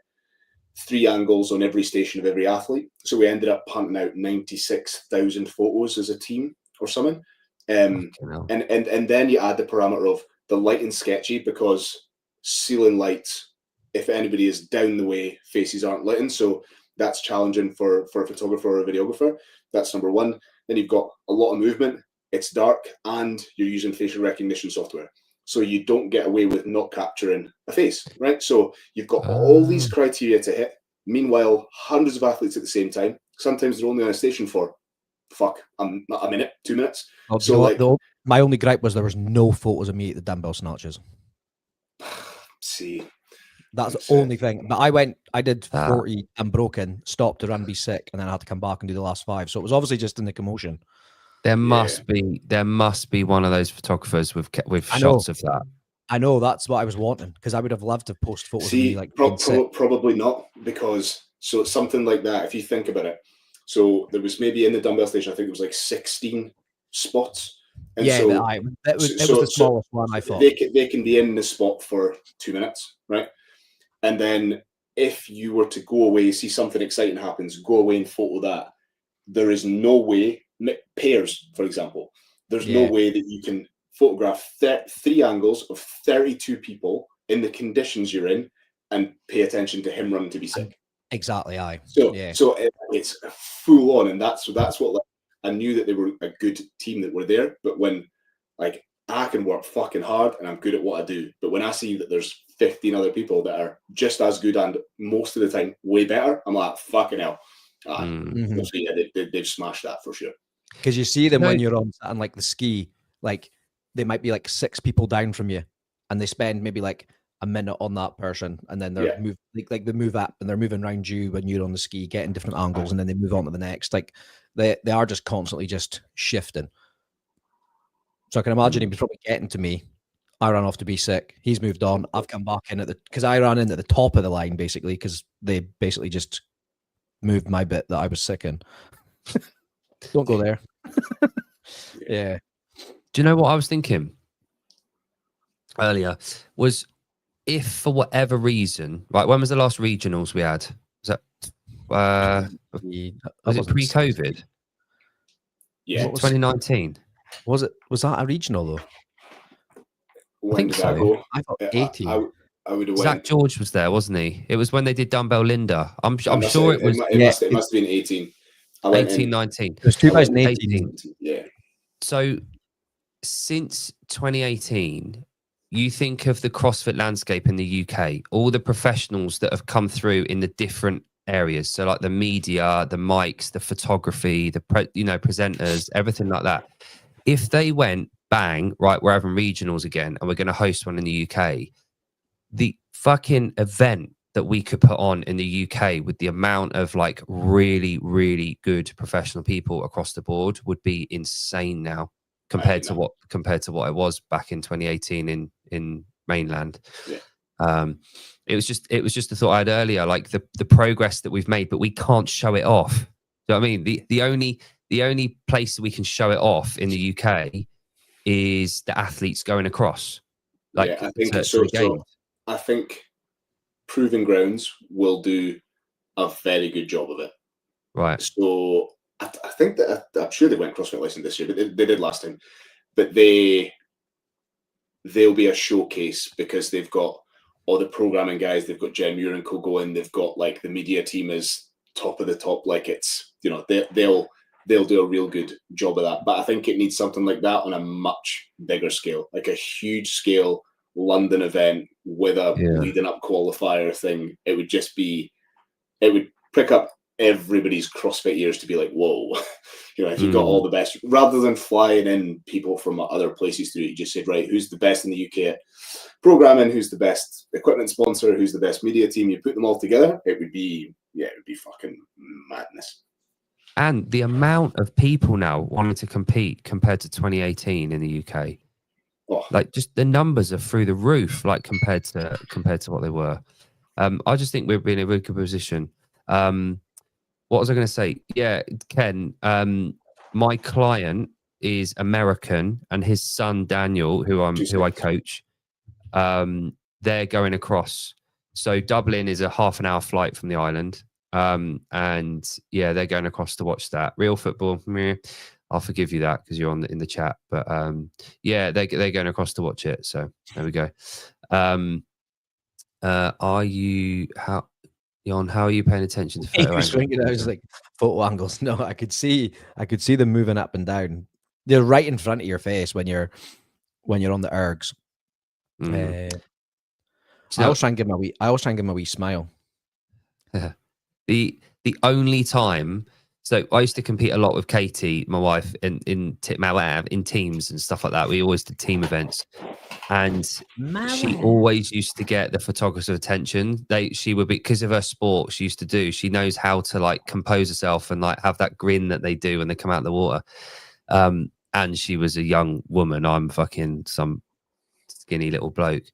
3 angles on every station of every athlete. So we ended up punting out 96,000 photos as a team or something. And then you add the parameter of the light and sketchy, because ceiling lights, if anybody is down the way, faces aren't lit in. So that's challenging for a photographer or a videographer. That's number one. Then you've got a lot of movement. It's dark, and you're using facial recognition software. So you don't get away with not capturing a face, right? So you've got all these criteria to hit. Meanwhile, hundreds of athletes at the same time. Sometimes they're only on a station for a minute, 2 minutes. My only gripe was there was no photos of me at the dumbbell snatches. See, that's the only thing. But I did 40 and broken, stopped to run, be sick, and then I had to come back and do the last 5. So it was obviously just in the commotion. There must be one of those photographers with shots of that. I know, that's what I was wanting, because I would have loved to post photos of me like probably not, because so something like that, if you think about it. So there was maybe in the dumbbell station, I think it was like 16 spots. And yeah, so, it was the smallest one, I thought. They can be in the spot for 2 minutes, right? And then if you were to go away, see something exciting happens, go away and photo that, there is no way, pairs, for example, there's no way that you can photograph 3 angles of 32 people in the conditions you're in and pay attention to him running to be sick. Exactly, aye. So it's full on, and that's what, like, I knew that they were a good team that were there, but when, like, I can work fucking hard and I'm good at what I do, but when I see that there's 15 other people that are just as good and most of the time way better, I'm like, fucking hell. They've smashed that for sure. Because you see them when you're on like the ski, like they might be like 6 people down from you, and they spend maybe like a minute on that person, and then they're like they move up and they're moving around you when you're on the ski, getting different angles, and then they move on to the next. Like they are just constantly just shifting. So I can imagine he was probably getting to me. I ran off to be sick. He's moved on. I've come back in because I ran in at the top of the line basically, because they basically just moved my bit that I was sick in. Don't go there. Yeah. Do you know what I was thinking earlier? Was if for whatever reason, right? When was the last regionals we had? Was that was it pre-COVID? Yeah, 2019. Was that a regional though? When I think did so. I go? I thought 18. I would have Zach went. George was there, wasn't he? It was when they did Dumbbell Linda. I'm sure it was. It must have been 18. 18, 19. It was 2018. Yeah. So since 2018, you think of the CrossFit landscape in the UK, all the professionals that have come through in the different areas. So like the media, the mics, the photography, the presenters, everything like that. If they went bang, right, we're having regionals again and we're going to host one in the UK, the fucking event that we could put on in the UK with the amount of like really, really good professional people across the board would be insane now compared to what it was back in 2018 in mainland. Yeah. It was just the thought I had earlier, like the progress that we've made, but we can't show it off. Do you know what I mean? The only place that we can show it off in the UK is the athletes going across. Like, I think I think Proving Grounds will do a very good job of it. Right. So I think that I'm sure they went CrossFit License this year, but they did last time. But they'll be a showcase because they've got all the programming guys. They've got Jen Muir and co going. They've got like the media team is top of the top. Like it's, you know, they'll do a real good job of that. But I think it needs something like that on a much bigger scale, like a huge scale London event with a leading up qualifier thing. It would prick up everybody's CrossFit ears to be like, whoa, you know, if you got all the best, rather than flying in people from other places to do it, you just said, right, who's the best in the UK at programming, who's the best equipment sponsor, who's the best media team, you put them all together, it would be fucking madness. And the amount of people now wanting to compete compared to 2018 in the UK. Like just the numbers are through the roof, like compared to what they were. I just think we're in a really good position. What was I going to say? Yeah, Ken, my client is American and his son, Daniel, who I coach, they're going across. So Dublin is a half an hour flight from the island. And yeah, they're going across to watch that. Real football, meh. I'll forgive you that because you're in the chat. But yeah, they're going across to watch it. So there we go. Are you how are you paying attention to photo angles? I was like photo angles. No, I could see them moving up and down. They're right in front of your face when you're on the ergs. I always try and give them a wee smile. The only time. So I used to compete a lot with Katie, my wife, in teams and stuff like that. We always did team events, and she always used to get the photographer's attention. She would be, because of her sport. She used to do. She knows how to like compose herself and like have that grin that they do when they come out of the water. And she was a young woman. I'm fucking some skinny little bloke.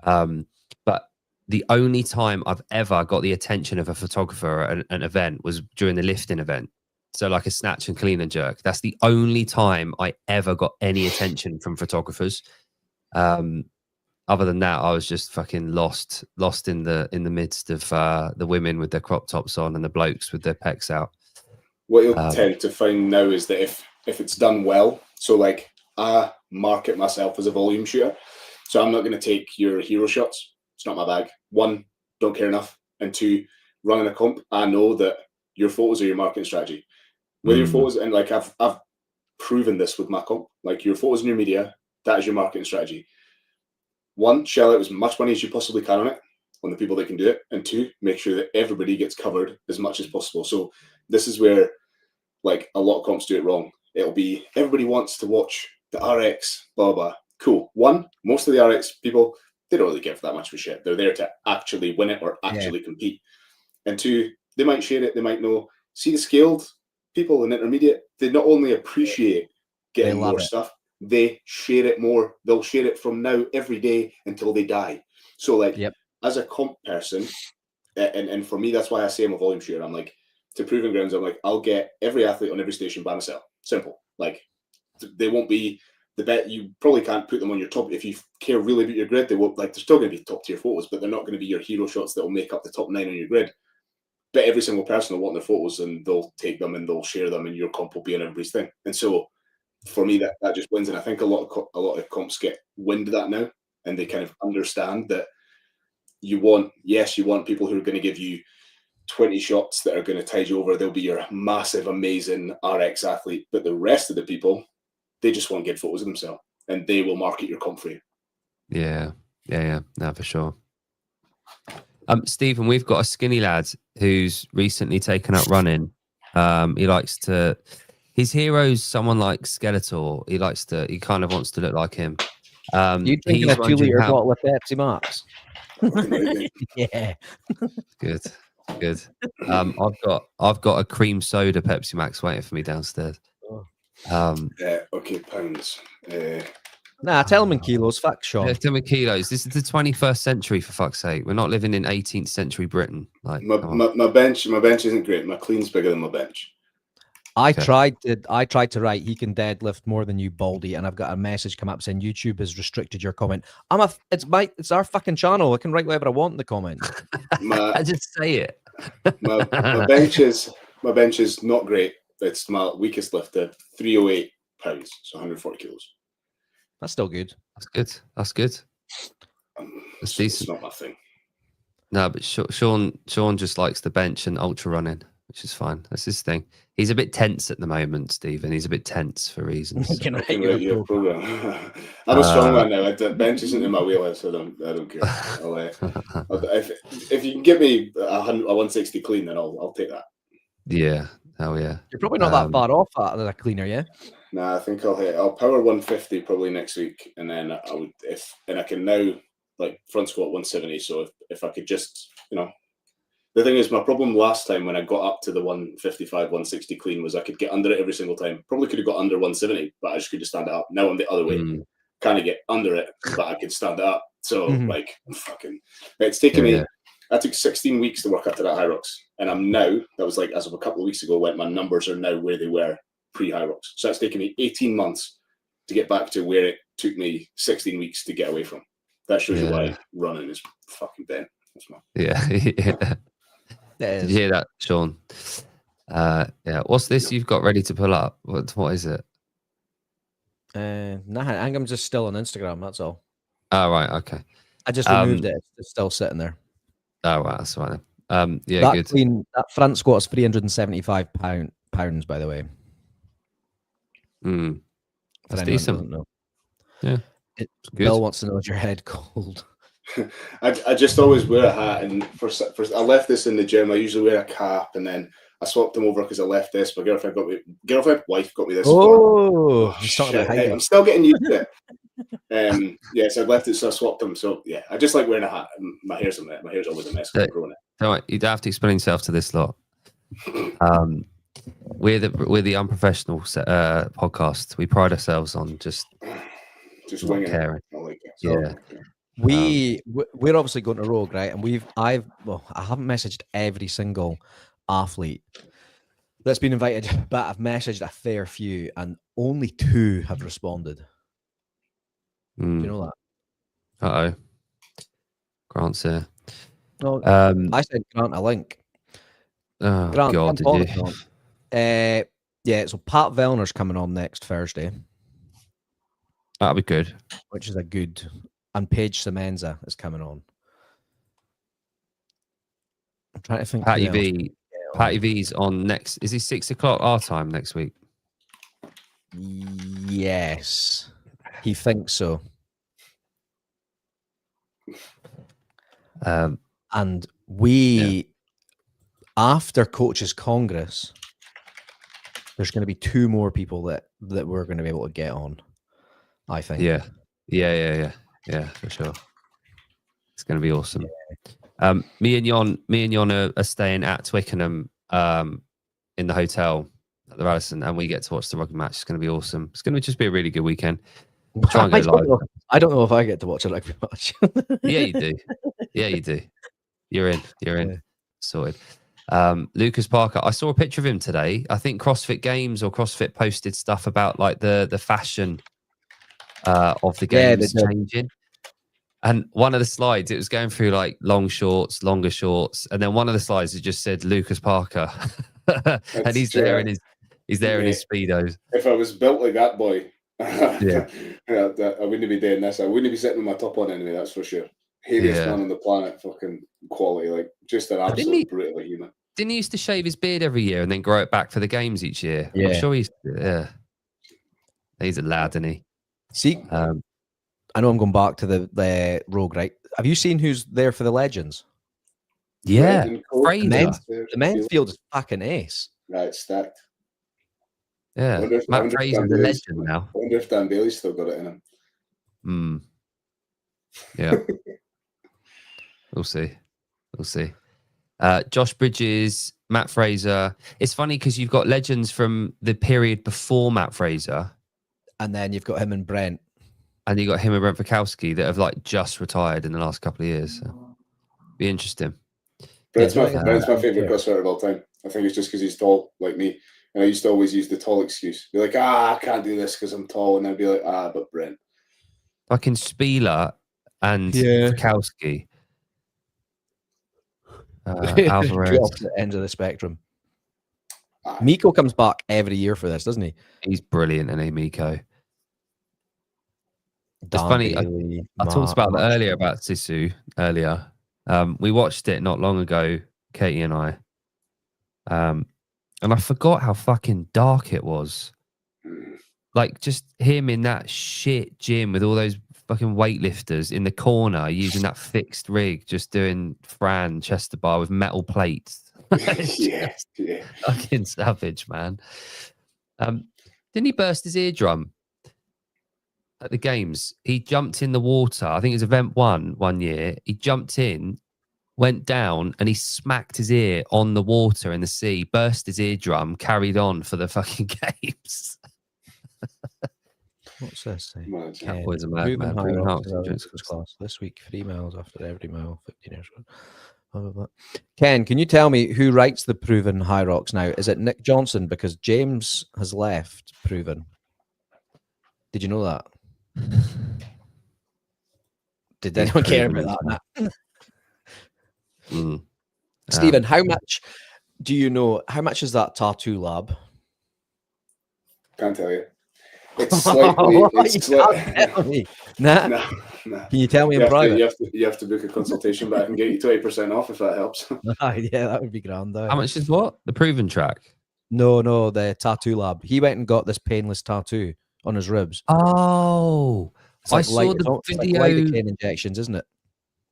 But the only time I've ever got the attention of a photographer at an event was during the lifting event. So like a snatch and clean and jerk. That's the only time I ever got any attention from photographers. other than that, I was just fucking lost in the midst of the women with their crop tops on and the blokes with their pecs out. What you'll tend to find now is that if it's done well, so like I market myself as a volume shooter, so I'm not going to take your hero shots. It's not my bag. One, don't care enough, and two, running a comp, I know that your photos are your marketing strategy. With your photos, and like I've proven this with my comp, like your photos and your media, that is your marketing strategy. One, shell out as much money as you possibly can on it, on the people that can do it, and two, make sure that everybody gets covered as much as possible. So this is where like a lot of comps do it wrong. It'll be everybody wants to watch the RX, blah blah. Cool. One, most of the RX people, they don't really give that much of a shit. They're there to actually win it or actually compete. And two, they might share it, they might know. See the scaled people in intermediate, they not only appreciate getting more stuff, they share it more. They'll share it from now every day until they die. So like as a comp person, and for me, that's why I say I'm a volume shooter. I'm like, to Proving Grounds, I'm like, I'll get every athlete on every station by myself. Simple. Like they won't be the bet. You probably can't put them on your top. If you care really about your grid, they won't, like, they're still going to be top tier photos, but they're not going to be your hero shots that will make up the top 9 on your grid. But every single person will want their photos and they'll take them and they'll share them, and your comp will be on everybody's thing. And so for me, that just wins. And I think a lot of comps get wind of that now, and they kind of understand that you want people who are going to give you 20 shots that are going to tide you over. They'll be your massive, amazing RX athlete. But the rest of the people, they just want good photos of themselves, and they will market your comp for you. Yeah. No, for sure. Stephen, we've got a skinny lad who's recently taken up running. He likes to. His hero's someone like Skeletor. He kind of wants to look like him. You drinking a 2-liter bottle of Pepsi Max? Yeah. Good. I've got a cream soda Pepsi Max waiting for me downstairs. Okay, pounds. Nah, tell them in kilos. Fuck, Sean. Yeah, tell me kilos. This is the 21st century, for fuck's sake. We're not living in 18th century Britain. Like my bench isn't great. My clean's bigger than my bench. I tried to write he can deadlift more than you, Baldy, and I've got a message come up saying YouTube has restricted your comment. It's our fucking channel. I can write whatever I want in the comments. I just say it. my bench is not great. It's my weakest lift at 308 pounds, so 140 kilos. That's still good. That's good. That's decent. It's not my thing. No, but Sean just likes the bench and ultra running, which is fine. That's his thing. He's a bit tense at the moment, Stephen. He's a bit tense for reasons. I'm a strong man now. Bench isn't in my wheelhouse, so I don't care. If you can give me a 160 clean, then I'll take that. Yeah. Oh yeah. You're probably not that far off that as a cleaner, yeah? Nah, I think I'll power 150 probably next week, and then I would I can now like front squat 170. So if I could just, the thing is, my problem last time when I got up to the 155, 160 clean was I could get under it every single time. Probably could have got under 170, but I just could just stand it up. Now I'm the other way, kind of get under it, but I could stand it up. So it's taken me. I took 16 weeks to work up to that Hyrox, and I'm now, that was like as of a couple of weeks ago, when my numbers are now where they were pre-Hyrox. So that's taken me 18 months to get back to where it took me 16 weeks to get away from. That shows you why running is fucking Ben. Yeah. Did you hear that, Sean? Yeah. What's this you've got ready to pull up? What is it? Nah, I think I'm just still on Instagram. That's all. Oh, right. Okay. I just removed it. It's still sitting there. Oh, right. That's right. Yeah, that good. That front squat is 375 pounds, by the way. That's decent. Yeah. Bill wants to know, is your head cold? I just always wear a hat, and for I left this in the gym. I usually wear a cap, and then I swapped them over because I left this. My wife got me this. I'm still getting used to it. Yes, I left it, so I swapped them. So yeah, I just like wearing a hat. My hair's always a mess. Growing it. All right, you don't have to explain yourself to this lot. We're the unprofessional podcast. We pride ourselves on just winging caring. I like it. Yeah. We're obviously going to Rogue, right? And I haven't messaged every single athlete that's been invited, but I've messaged a fair few, and only 2 have responded. Do you know that? Grant's here. No, I said Grant a link. Oh, Grant, God, did you? Grant. Yeah, so Pat Vellner's coming on next Thursday. That'll be good. Which is a good. And Paige Semenza is coming on. I'm trying to think. Patty V. Patty V's on next. Is he 6 o'clock our time next week? Yes, he thinks so. And we, after Coaches Congress, there's going to be 2 more people that we're going to be able to get on, I think. Yeah, for sure. It's going to be awesome. Yeah. Me and Jon are staying at Twickenham in the hotel at the Radisson, and we get to watch the rugby match. It's going to be awesome. It's going to just be a really good weekend. Try and go live. I don't know if I get to watch a rugby match. Yeah, you do. Yeah, you do. You're in. Yeah. Sorted. Lucas Parker, I saw a picture of him today. I think CrossFit Games or CrossFit posted stuff about like the fashion of the games changing. And one of the slides, it was going through like long shorts, longer shorts, and then one of the slides it just said Lucas Parker, and he's there in his speedos. If I was built like that boy, I wouldn't be doing this. I wouldn't be sitting with my top on anyway. That's for sure. Hairiest man on the planet, fucking quality, like just an absolute brutal human. Didn't he used to shave his beard every year and then grow it back for the games each year? Yeah. I'm sure he's a lad, isn't he? See, I know I'm going back to the Rogue, right? Have you seen who's there for the Legends? Yeah, the men's field is fucking ace. Right, stacked. Yeah, Matt Fraser's a legend now. I wonder if Dan Bailey's still got it in him. Yeah. We'll see. Josh Bridges, Matt Fraser. It's funny because you've got legends from the period before Matt Fraser. And then you've got him and Brent. And you got him and Brent Fikowski that have like just retired in the last couple of years. So be interesting. Brent's my favourite CrossFitter of all time. I think it's just because he's tall like me. And I used to always use the tall excuse. Be like, I can't do this because I'm tall. And I'd be like, but Brent. Fucking Spieler and Fikowski. Alvarez. Opposite ends of the spectrum. Miko comes back every year for this, doesn't he? He's brilliant, isn't he, Miko? It's funny. I talked about that earlier about Sisu earlier. We watched it not long ago, Katie and I. And I forgot how fucking dark it was. Like just him in that shit gym with all those fucking weightlifters in the corner using that fixed rig, just doing Fran chest to bar with metal plates. yeah. Fucking savage, man. Didn't he burst his eardrum at the games? He jumped in the water. I think it was event one year. He jumped in, went down, and he smacked his ear on the water in the sea, burst his eardrum, carried on for the fucking games. What's this? Cowboys are mad, man. Class this week, 3 miles after every mile, 15 years. Blah, blah, blah. Ken, can you tell me who writes the Proven High Rocks now? Is it Nick Johnson? Because James has left Proven. Did you know that? Did anyone care about that? Stephen, how much do you know? How much is that tattoo lab? Can't tell you. It's slightly. Nah. Can you tell me in private? You have to book a consultation, but I can get you 20% off if that helps. Yeah, that would be grand. How much is what? The Proven track? No, the tattoo lab. He went and got this painless tattoo on his ribs. Oh, I saw the video. Like lidocaine injections, isn't it?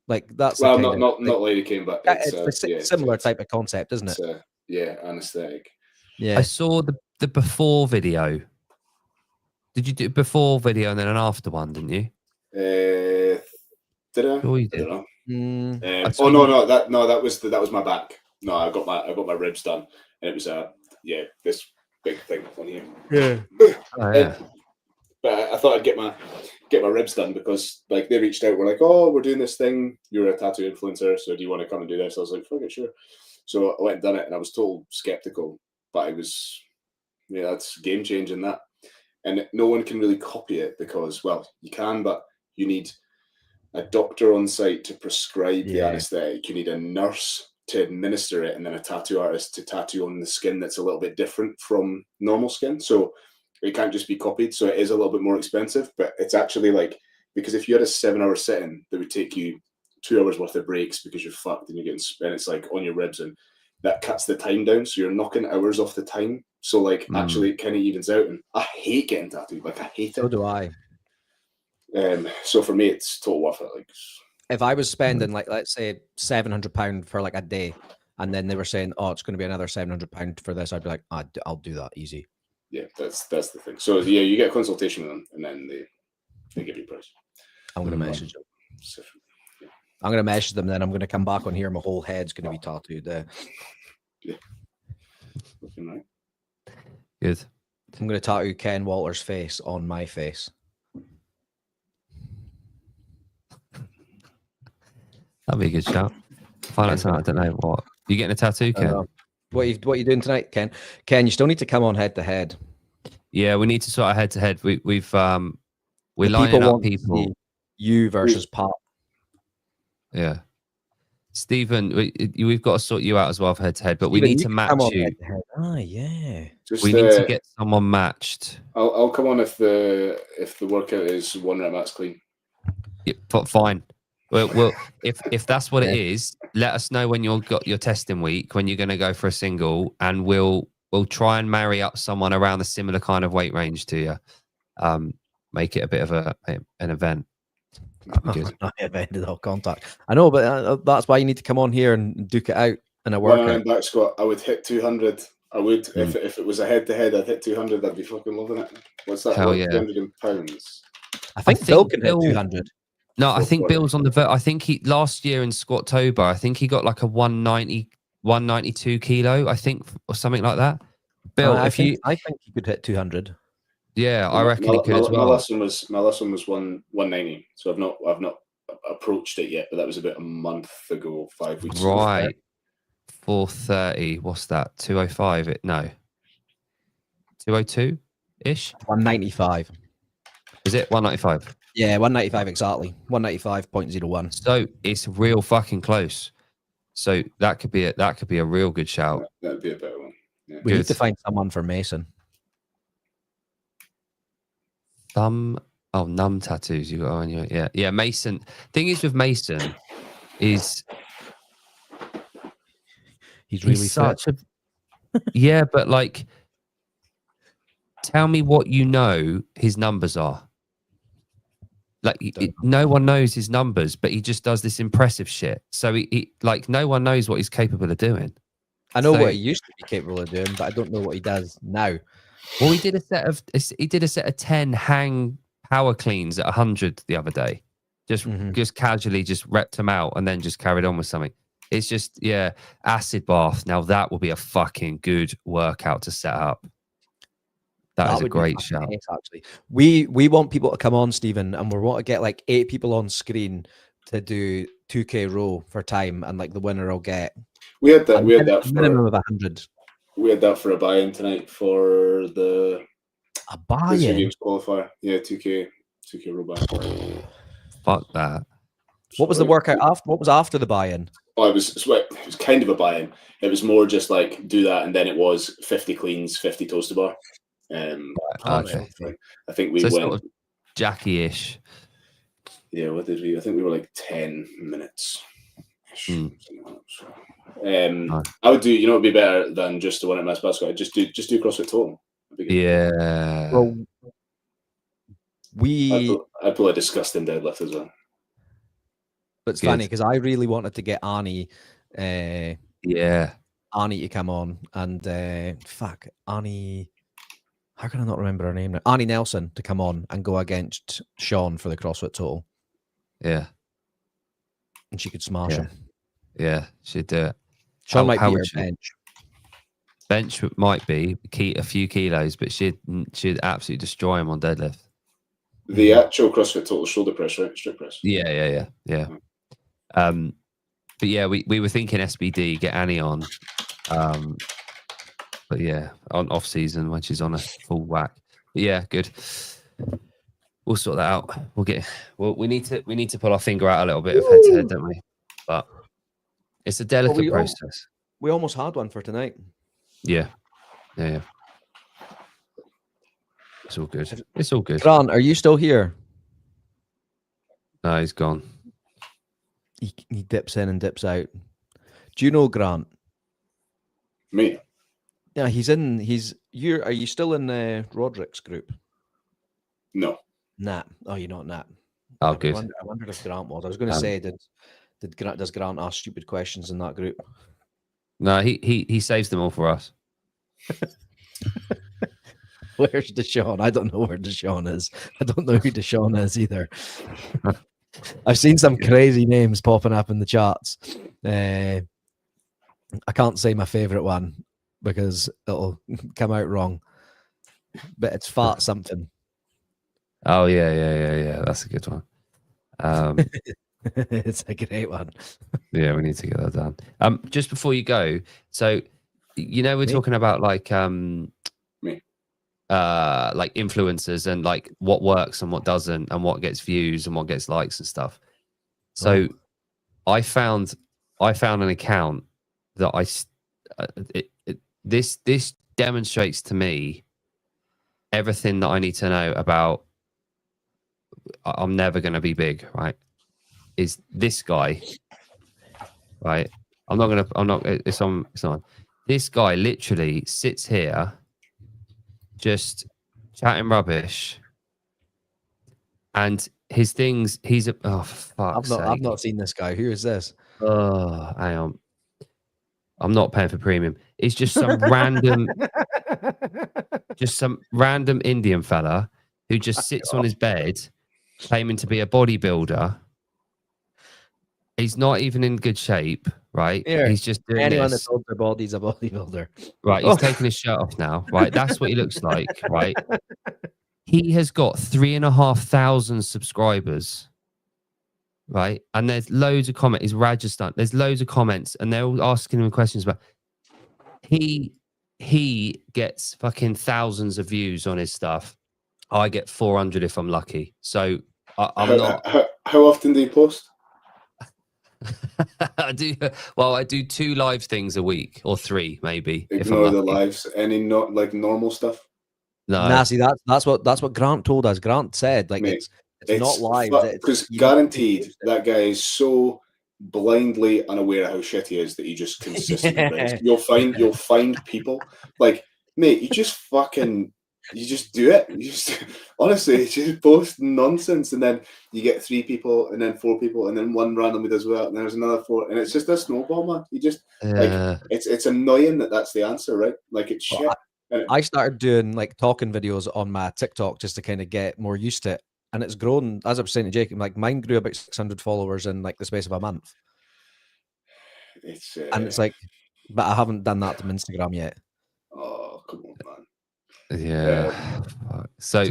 Like that's not lidocaine, but it's a similar type of concept, isn't it? Anesthetic. Yeah, I saw the before video. Did you do before video and then an after one? Didn't you? Did I? Sure you did. I don't know. That was my back. No, I got my ribs done, and it was this big thing on here. Yeah. But I thought I'd get my ribs done because like they reached out, we're like, oh, we're doing this thing. You're a tattoo influencer, so do you want to come and do this? I was like, fuck it, sure. So I went and done it, and I was total skeptical, but it was that's game changing that. And no one can really copy it because, well, you can, but you need a doctor on site to prescribe the Yeah. anesthetic. You need a nurse to administer it, and then a tattoo artist to tattoo on the skin that's a little bit different from normal skin. So it can't just be copied. So it is a little bit more expensive, but it's actually like, because if you had a 7-hour sitting, that would take you 2 hours worth of breaks because you're fucked and you're getting spent. It's like on your ribs, and that cuts the time down. So you're knocking hours off the time. So like actually it kind of evens out. And I hate getting tattooed. Like I hate it. So do I. So for me, it's total worth it. Like, if I was spending like, let's say £700 for like a day, and then they were saying, oh, it's going to be another £700 for this, I'd be like, I'll do that easy. Yeah, that's the thing. So yeah, you get a consultation with them, and then they give you a price. I'm going to message them. I'm going to message them, then I'm going to come back on here. My whole head's going to be tattooed. Yeah. Looking right. Good. I'm going to tattoo Ken Walters' face on my face. That'd be a good shout. Find out something. I don't know what. You getting a tattoo, Ken? What you doing tonight, Ken? Ken, you still need to come on head to head. Yeah, we need to sort of head to head. We're lining up people. You versus Pat. Yeah. Stephen, we've got to sort you out as well for head to head, but we need to match you. Oh yeah. We need to get someone matched. I'll come on if the workout is 1 rep max clean. Yeah, fine. Well, if that's what it is, let us know when you've got your testing week, when you're going to go for a single, and we'll try and marry up someone around the similar kind of weight range to you. Make it a bit of an event. Not ended all contact. I know, but that's why you need to come on here and duke it out in a workout. Back squat, I would hit 200. I would if it was a head to head, I'd hit 200. I'd be fucking loving it. What's that? Hell yeah. 200 pounds. I think Bill can hit 200. No, I think Bill's on the I think he last year in Squattober, I think he got like a 192 kilo, I think, or something like that. Bill, I think he could hit 200. Yeah, I reckon he could as well. My last one was 190. So I've not approached it yet, but that was about a month ago, 5 weeks ago. Right. 430. What's that? 205? No. 202 ish? 195. Is it 195? Yeah, 195 exactly. 195.01. So it's real fucking close. So that could be a real good shout. That'd be a better one. Yeah. We need to find someone for Mason. Numb tattoos you got on your yeah. Mason. Thing is with Mason is he's really such a yeah, but like, tell me what you know his numbers are. Like no one knows his numbers, but he just does this impressive shit. So he like no one knows what he's capable of doing. I know what he used to be capable of doing, but I don't know what he does now. Well, he did a set of 10 hang power cleans at 100 the other day. Just casually just repped them out and then just carried on with something. It's just, yeah, acid bath. Now that will be a fucking good workout to set up. That is a great shout. Actually, we want people to come on, Stephen, and we want to get like 8 people on screen to do 2K row for time, and like the winner will get. We had that for minimum of 100. We had that for a buy-in tonight for the buy-in qualifier. Yeah, 2K row buy-in. Fuck that. What was the workout after? What was after the buy-in? Oh, it was kind of a buy-in. It was more just like do that, and then it was 50 cleans, 50 toes to bar. Okay. I think we went sort of Jackie-ish. Yeah, what did we? I think we were like 10 minutes. I would do. You know, it'd be better than just the one at mass basket. Just do CrossFit total. Yeah. Well, I'd pull a disgusting deadlift as well. But it's funny because I really wanted to get Annie. Annie to come on and Annie. How can I not remember her name now? Annie Nelson to come on and go against Sean for the CrossFit total. Yeah. And she could smash him. Yeah, she'd do it. Sean might be her bench. Bench might be a few kilos, but she'd absolutely destroy him on deadlift. The actual CrossFit total shoulder press, right? Strict press. Yeah. But yeah, we were thinking SBD, get Annie on. But yeah, on off season when she's on a full whack. But yeah, good. We'll sort that out. We need to pull our finger out a little bit of head to head, don't we? But it's a delicate process. We almost had one for tonight. Yeah. It's all good. It's all good. Grant, are you still here? No, he's gone. He dips in and dips out. Do you know Grant? Me? Yeah, he's in. Are you still in Roderick's group? No. Nah. Oh, you're not Nat. Oh, good. I wondered if Grant was. I was going to say, does Grant ask stupid questions in that group? No, he saves them all for us. Where's Deshaun? I don't know where Deshaun is. I don't know who Deshaun is either. I've seen some crazy names popping up in the charts. I can't say my favorite one because it'll come out wrong. But it's fart something. Oh yeah. That's a good one. It's a great one. Yeah, we need to get that done. Just before you go, so we're talking about like like influencers and like what works and what doesn't and what gets views and what gets likes and stuff. So I found an account that this demonstrates to me everything that I need to know about I'm never going to be big, right? Is this guy, right? It's on. This guy literally sits here just chatting rubbish, and his things. I've not seen this guy. Who is this? Oh, hang on. I'm not paying for premium. It's just some random Indian fella who just sits on his bed, claiming to be a bodybuilder. He's not even in good shape, right? Here, he's just doing anyone that told their body's a bodybuilder. Right, he's taking his shirt off now, right? That's what he looks like, right? He has got 3,500 subscribers, right? And there's loads of comments. He's Rajasthan. There's loads of comments, and they're all asking him questions about. He gets fucking thousands of views on his stuff. I get 400 if I'm lucky. So I'm not. How often do you post? I do 2 live things a week or 3 maybe. Ignore the lives. Any not like normal stuff? No. Nah, see that's what Grant told us. Grant said like Mate, it's not live because guaranteed that guy is so blindly unaware of how shit he is that he just consistently wins. You'll find people like, mate, you just do it. You just honestly just post nonsense, and then you get 3 people, and then 4 people, and then one randomly does well, and there's another 4, and it's just a snowball, man. You just like it's annoying that's the answer, right? Like it's shit. I started doing like talking videos on my TikTok just to kind of get more used to it, and it's grown. As I was saying to Jake, like mine grew about 600 followers in like the space of a month. It's like, but I haven't done that to Instagram yet. Oh, come on, man. Yeah. So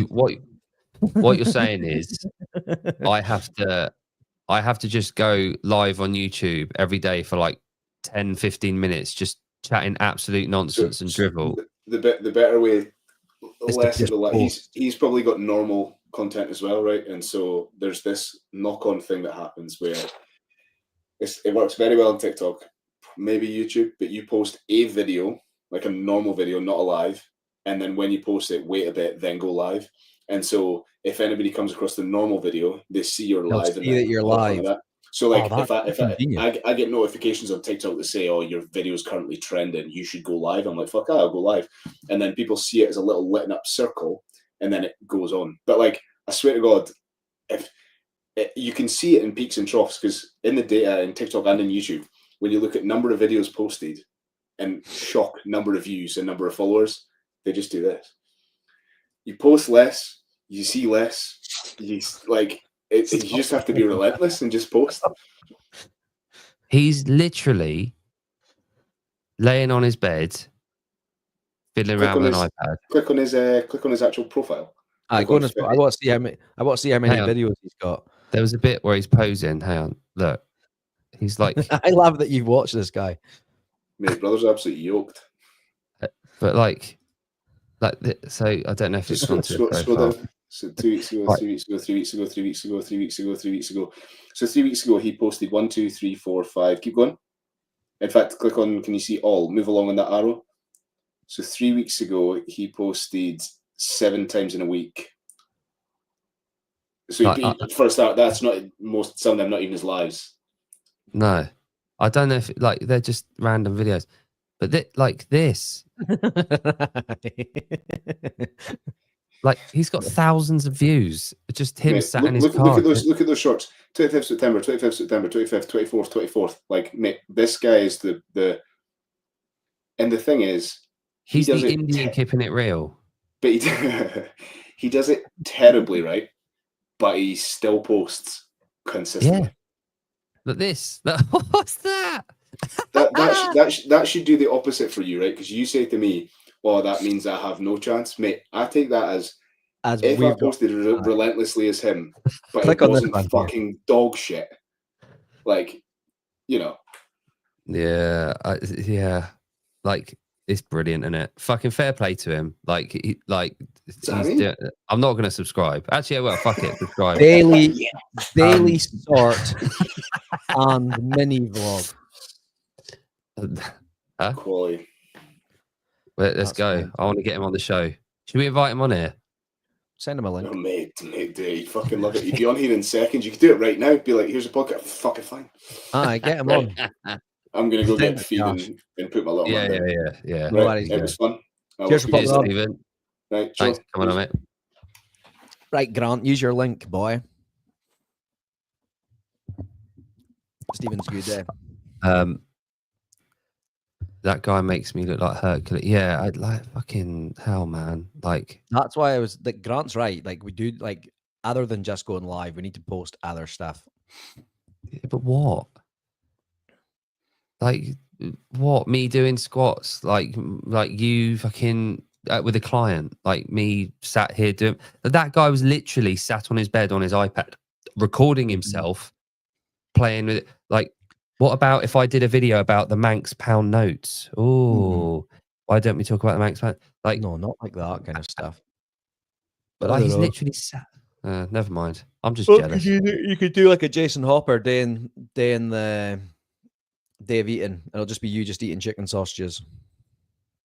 what you're saying is I have to just go live on YouTube every day for like 10-15 minutes just chatting absolute nonsense and drivel. The better way, less of the he's probably got normal content as well, right? And so there's this knock-on thing that happens where it works very well on TikTok, maybe YouTube, but you post a video, like a normal video, not a live, and then when you post it, wait a bit, then go live. And so if anybody comes across the normal video, they see you're live. See that you're live. So like if I get notifications on TikTok that say, oh, your video is currently trending, you should go live. I'm like, fuck, I'll go live. And then people see it as a little lit up circle, and then it goes on. But like, I swear to God, you can see it in peaks and troughs, because in the data in TikTok and in YouTube, when you look at number of videos posted and shock number of views and number of followers, they just do this. You post less, you see less. You just have to be relentless and just post. He's literally laying on his bed, fiddling around with an iPad. Click on his actual profile. I want to see how many videos he's got. There was a bit where he's posing. Hang on, look. He's like, I love that you've watched this guy. Mate, brother's absolutely yoked. But like, so I don't know if it's gone to scroll So 2 weeks ago, 3 weeks ago, 3 weeks ago, 3 weeks ago, 3 weeks ago, 3 weeks ago. So 3 weeks ago, he posted 1, 2, 3, 4, 5. Keep going. In fact, click on, can you see all? Move along on that arrow. So 3 weeks ago, he posted 7 times in a week. So for a start, that's not some of them not even his lives. No, I don't know if like they're just random videos, but like this, like he's got thousands of views. Just him sat in his car. Look at those shorts. 25th September, 25th September, 25th, 24th, 24th. Like, mate, this guy is the. And the thing is, he's the Indian keeping it real. But he does it terribly, right? But he still posts consistently. Yeah. But what's that? that should do the opposite for you, right? Because you say to me, "Oh, that means I have no chance, mate." I take that as if I posted relentlessly as him, but it wasn't fucking dog shit. Like, you know. Yeah, yeah. Like, it's brilliant, isn't it? Fucking fair play to him. Like, I'm not going to subscribe. Actually, well, fuck it, subscribe. Daily sort and mini vlog. Huh? Quality. Let's go. Fine. I want to get him on the show. Should we invite him on here? Send him a link. Oh, mate, you fucking love it. You'd be on here in seconds. You could do it right now. Be like, here's a podcast. Fucking fine. Get him on. I'm going to go get the feed and put my little Yeah. Right, it was fun. Cheers for Stephen. Right, thanks for coming on, mate. Right, Grant, use your link, boy. Stephen's good there. That guy makes me look like Hercules. Yeah, I'd like fucking hell, man. Like, that's why I was like, Grant's right. Like, we do, like, other than just going live, we need to post other stuff. Yeah, but what? Like, what? Me doing squats? Like you fucking with a client? Like me sat here doing. That guy was literally sat on his bed on his iPad, recording himself, playing with it. Like, what about if I did a video about the Manx pound notes? Oh, why don't we talk about the Manx pound? Like, no, not like that kind of stuff. But like, he's literally sat. Never mind. I'm just jealous. You could do like a Jason Hopper day in the day of eating. It'll just be you just eating chicken sausages.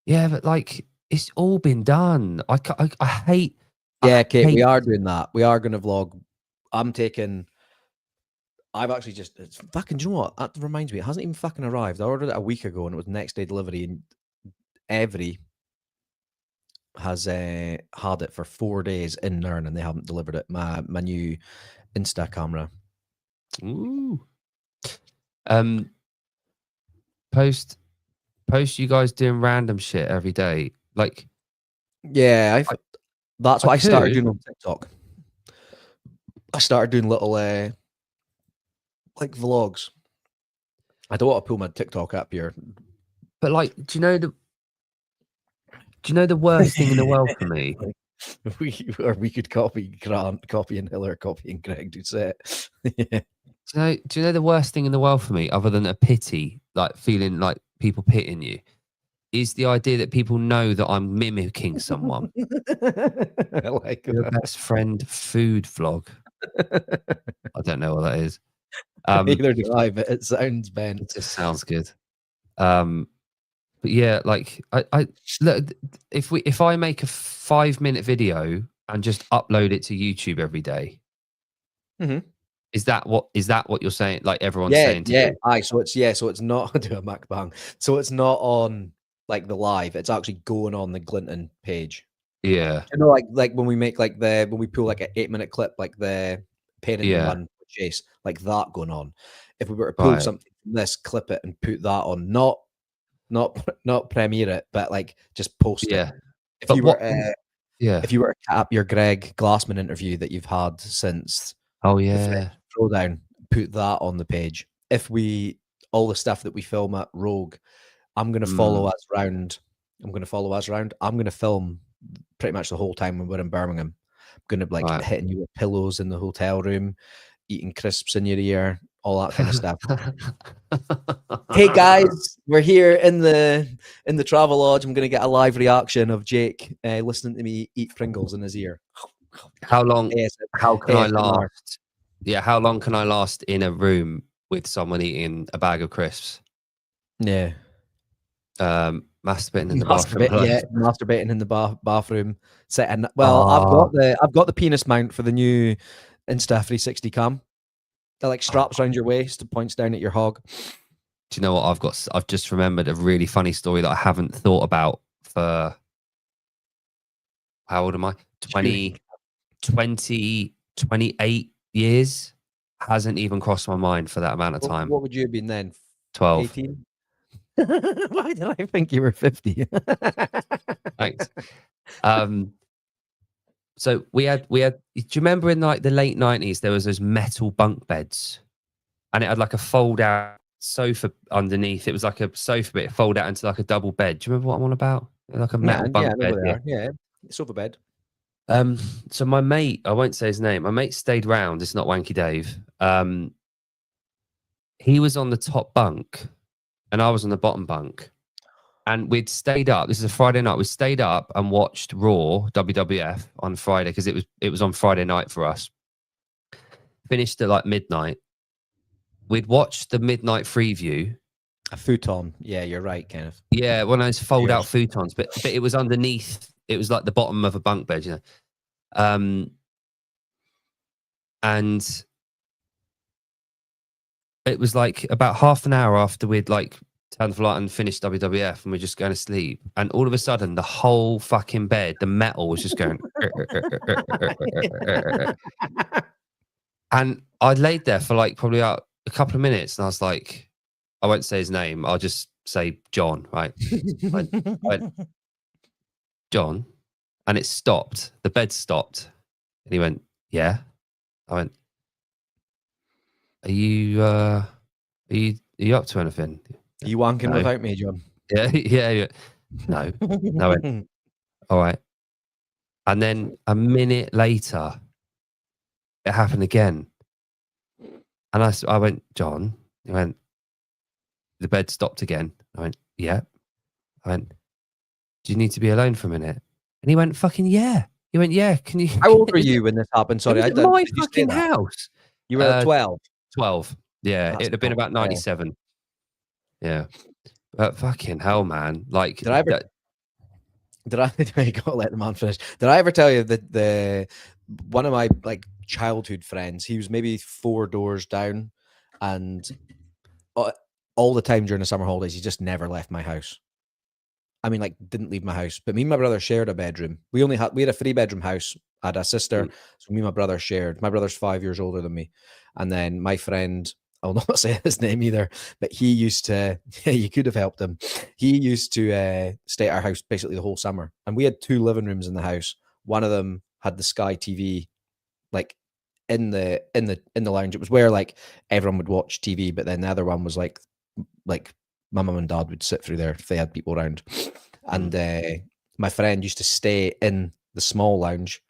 Yeah, but like, it's all been done. I hate. Yeah, Kate, we are doing that. We are going to vlog. I've actually just, it's fucking, do you know what? That reminds me, it hasn't even fucking arrived. I ordered it a week ago and it was next day delivery, and Every has had it for 4 days in Nairn and they haven't delivered it. My new Insta camera. Ooh. Post you guys doing random shit every day. Like, yeah, that's what I started doing on TikTok. I started doing little like vlogs. I don't want to pull my TikTok up here, but like, do you know the worst thing in the world for me? we could copy Grant, copying Hiller, copying Greg Doucette. Yeah. Do you know the worst thing in the world for me, other than a pity, like feeling like people pitying you, is the idea that people know that I'm mimicking someone. I like your best friend food vlog. I don't know what that is. Neither do I, but it sounds bad. It just sounds good. But yeah, like I look, if I make a 5-minute video and just upload it to YouTube every day, is that what you're saying? Like everyone's saying to you? Aye, so it's not do a mukbang. So it's not on like the live. It's actually going on the Glinton page. Yeah, you know, like when we make when we pull like an 8-minute clip, like the parenting one chase, like that going on. If we were to pull something from this, clip it and put that on, not premiere it, but like just post it. If you were to cap your Greg Glassman interview that you've had since Throwdown, put that on the page. If all the stuff that we film at Rogue, I'm gonna follow us around. I'm gonna film pretty much the whole time when we're in Birmingham. I'm gonna hitting you with pillows in the hotel room, eating crisps in your ear, all that kind of stuff. Hey guys, we're here in the Travelodge. I'm gonna get a live reaction of Jake listening to me eat Pringles in his ear. How long? How can I ASMR. last? Yeah, how long can I last in a room with someone eating a bag of crisps? Yeah. Masturbating in the bathroom. Masturbating in the bathroom. Sitting. Oh. I've got the penis mount for the new Insta 360 cam. That like straps around your waist and points down at your hog. Do you know what I've got? I've just remembered a really funny story that I haven't thought about for. How old am I? 28 years. Hasn't even crossed my mind for that amount of time. What would you have been then? 12. 18? Why did I think you were 50? Thanks. So we had. Do you remember in like the late 90s there was those metal bunk beds, and it had like a fold out sofa underneath. It was like a sofa, but it fold out into like a double bed. Do you remember what I'm on about? Like a metal bunk bed. Yeah, sofa bed. So my mate, I won't say his name. My mate stayed round. It's not Wanky Dave. He was on the top bunk, and I was on the bottom bunk. And we'd stayed up. This is a Friday night. We stayed up and watched Raw WWF on Friday because it was on Friday night for us. Finished at like midnight. We'd watched the midnight Freeview. A futon. Yeah, you're right, Kenneth. Yeah, one of those fold out futons, but it was underneath. It was like the bottom of a bunk bed, you know. And it was like about half an hour after we'd like turned the light and finished WWF, and we're just going to sleep. And all of a sudden, the whole fucking bed, the metal was just going. And I laid there for like probably a couple of minutes, and I was like, I won't say his name. I'll just say John, right? John, and it stopped. The bed stopped, and he went, "Yeah." I went, "Are you up to anything? Are you wanking without me, John?" Yeah. No. No. All right. And then a minute later, it happened again. And I went, "John." He went, the bed stopped again. I went, "Yeah." I went, "Do you need to be alone for a minute?" And he went, "Fucking yeah." He went, "Yeah, can you?" How old were you when this happened? Sorry, I don't. My fucking house. You were 12. 12. Yeah, it'd have been about 97. Yeah, but fucking hell, man! Like, did I ever let the man finish? Did I ever tell you that the one of my like childhood friends, he was maybe 4 doors down, and all the time during the summer holidays, he just never left my house. I mean, like, didn't leave my house. But me and my brother shared a bedroom. We had a 3-bedroom house. I had a sister, so me and my brother shared. My brother's 5 years older than me, and then my friend, I'll not say his name either, but he used to. Yeah, you could have helped him. He used to stay at our house basically the whole summer, and we had 2 living rooms in the house. One of them had the Sky TV, like in the lounge. It was where like everyone would watch TV, but then the other one was like my mum and dad would sit through there if they had people around. And my friend used to stay in the small lounge.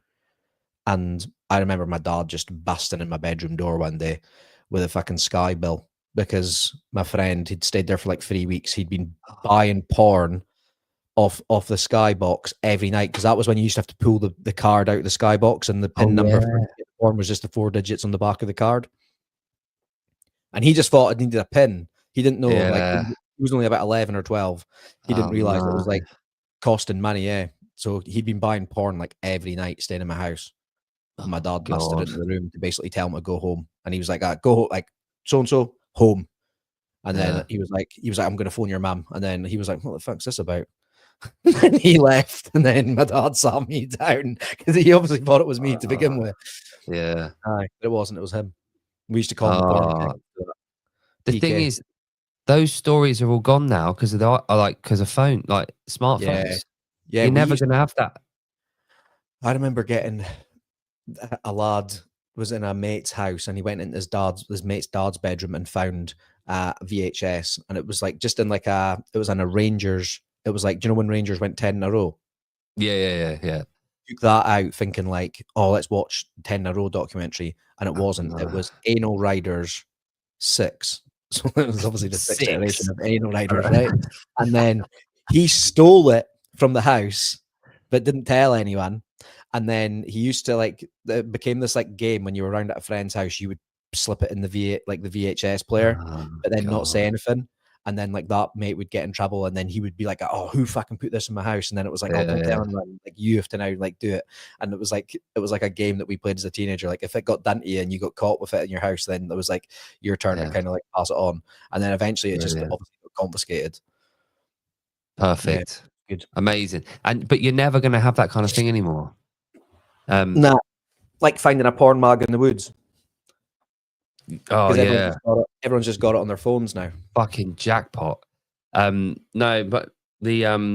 And I remember my dad just busting in my bedroom door one day with a fucking Sky bill because my friend had stayed there for like 3 weeks. He'd been buying porn off the Sky box every night, because that was when you used to have to pull the card out of the Sky box, and the PIN number for the porn was just the 4 digits on the back of the card. And he just thought it needed a PIN. He didn't know, like, he was only about 11 or 12. He didn't realize it was like costing money. Yeah. So he'd been buying porn like every night, staying in my house. And my dad busted into the room to basically tell him to go home. And he was like, go like so-and-so home. And then he was like, I'm going to phone your mum. And then he was like, what the fuck's this about? And he left. And then my dad sat me down because he obviously thought it was me to begin with. Yeah. It wasn't. It was him. We used to call him porn. The thing is, those stories are all gone now because of phone, like smartphones. Yeah, you're never going to have that. I remember getting a lad was in a mate's house, and he went into his mate's dad's bedroom and found a VHS, and it was like just in like it was on a Rangers. It was like, do you know when Rangers went 10 in a row? Yeah. Took that out thinking like, oh, let's watch 10 in a row documentary, and it wasn't. It was Anal Riders 6. So it was obviously the 6th generation of Anal Riders, right? And then he stole it from the house, but didn't tell anyone. And then he used to like, it became this like game when you were around at a friend's house, you would slip it in the VHS player, but then not say anything. And then like that mate would get in trouble, and then he would be like, "Oh, who fucking put this in my house?" And then it was like, "Oh, don't tell anyone. Like you have to now like do it." And it was like a game that we played as a teenager. Like if it got done to you and you got caught with it in your house, then it was like your turn to kind of like pass it on. And then eventually it just obviously got confiscated. Perfect. Yeah, good. Amazing. But you're never going to have that kind of thing anymore. Nah, like finding a porn mag in the woods. Oh yeah, everyone's just got it on their phones now. Fucking jackpot. No, but I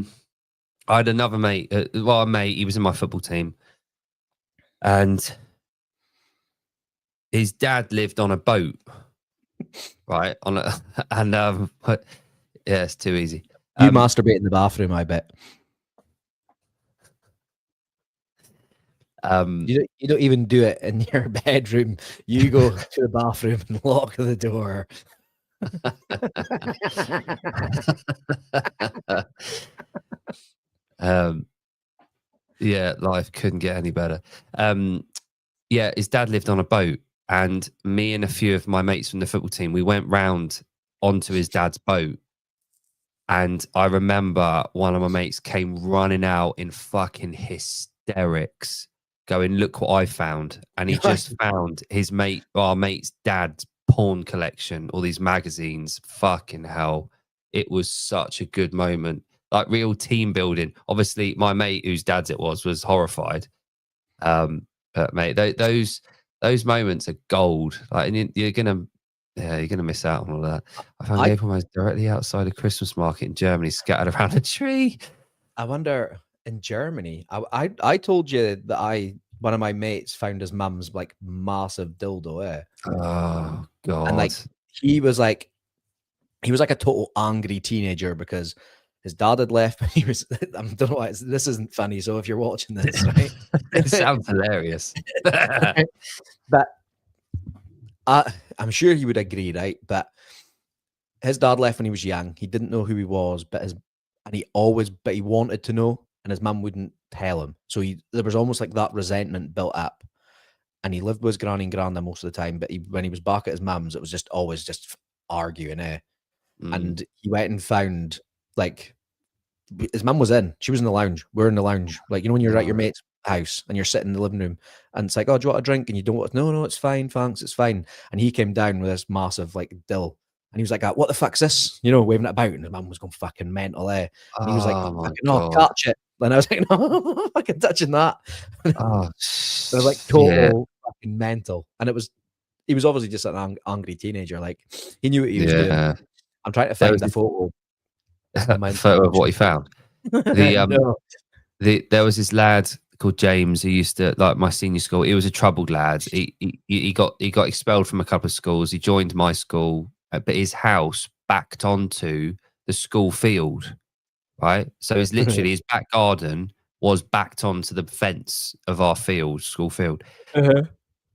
had another mate. A mate. He was in my football team, and his dad lived on a boat, right? Yeah, it's too easy. You masturbate in the bathroom, I bet. You don't even do it in your bedroom. You go to the bathroom and lock the door. Yeah, life couldn't get any better. Yeah, his dad lived on a boat, and me and a few of my mates from the football team, we went round onto his dad's boat. And I remember one of my mates came running out in fucking hysterics, going, "Look what I found." And he just found our mate's dad's porn collection, all these magazines. Fucking hell. It was such a good moment. Like real team building. Obviously, my mate, whose dad's it was horrified. But mate, those moments are gold. Like, and you're gonna miss out on all that. I found April Mo's directly outside a Christmas market in Germany, scattered around a tree. I wonder, in Germany, I told you that one of my mates found his mum's like massive dildo. Oh god! And like he was like a total angry teenager because his dad had left. But he was, I don't know why this isn't funny. So if you're watching this, right, it sounds hilarious. But I'm sure he would agree, right? But his dad left when he was young. He didn't know who he was, but he wanted to know, and his mum wouldn't tell him. So there was almost like that resentment built up. And he lived with his granny and granda most of the time. But when he was back at his mum's, it was just always just arguing, And he went and found, like, his mum was in. She was in the lounge. We're in the lounge. Like, you know, when you're at your mate's house and you're sitting in the living room and it's like, "Oh, do you want a drink?" And you don't want, no, it's fine, thanks, it's fine. And he came down with this massive like dill, and he was like, "What the fuck's this?" You know, waving it about, and his mum was going fucking mental, And he was like, "No, touch it." And I was like, "No, I'm not fucking touching that." Oh, so I was like total fucking mental. And he was obviously just an angry teenager. Like he knew what he was doing. I'm trying to find the photo. Photo of what he found. There was this lad called James who used to, like, my senior school. He was a troubled lad. He got expelled from a couple of schools. He joined my school, but his house backed onto the school field, right? So it's literally his back garden was backed onto the fence of our school field.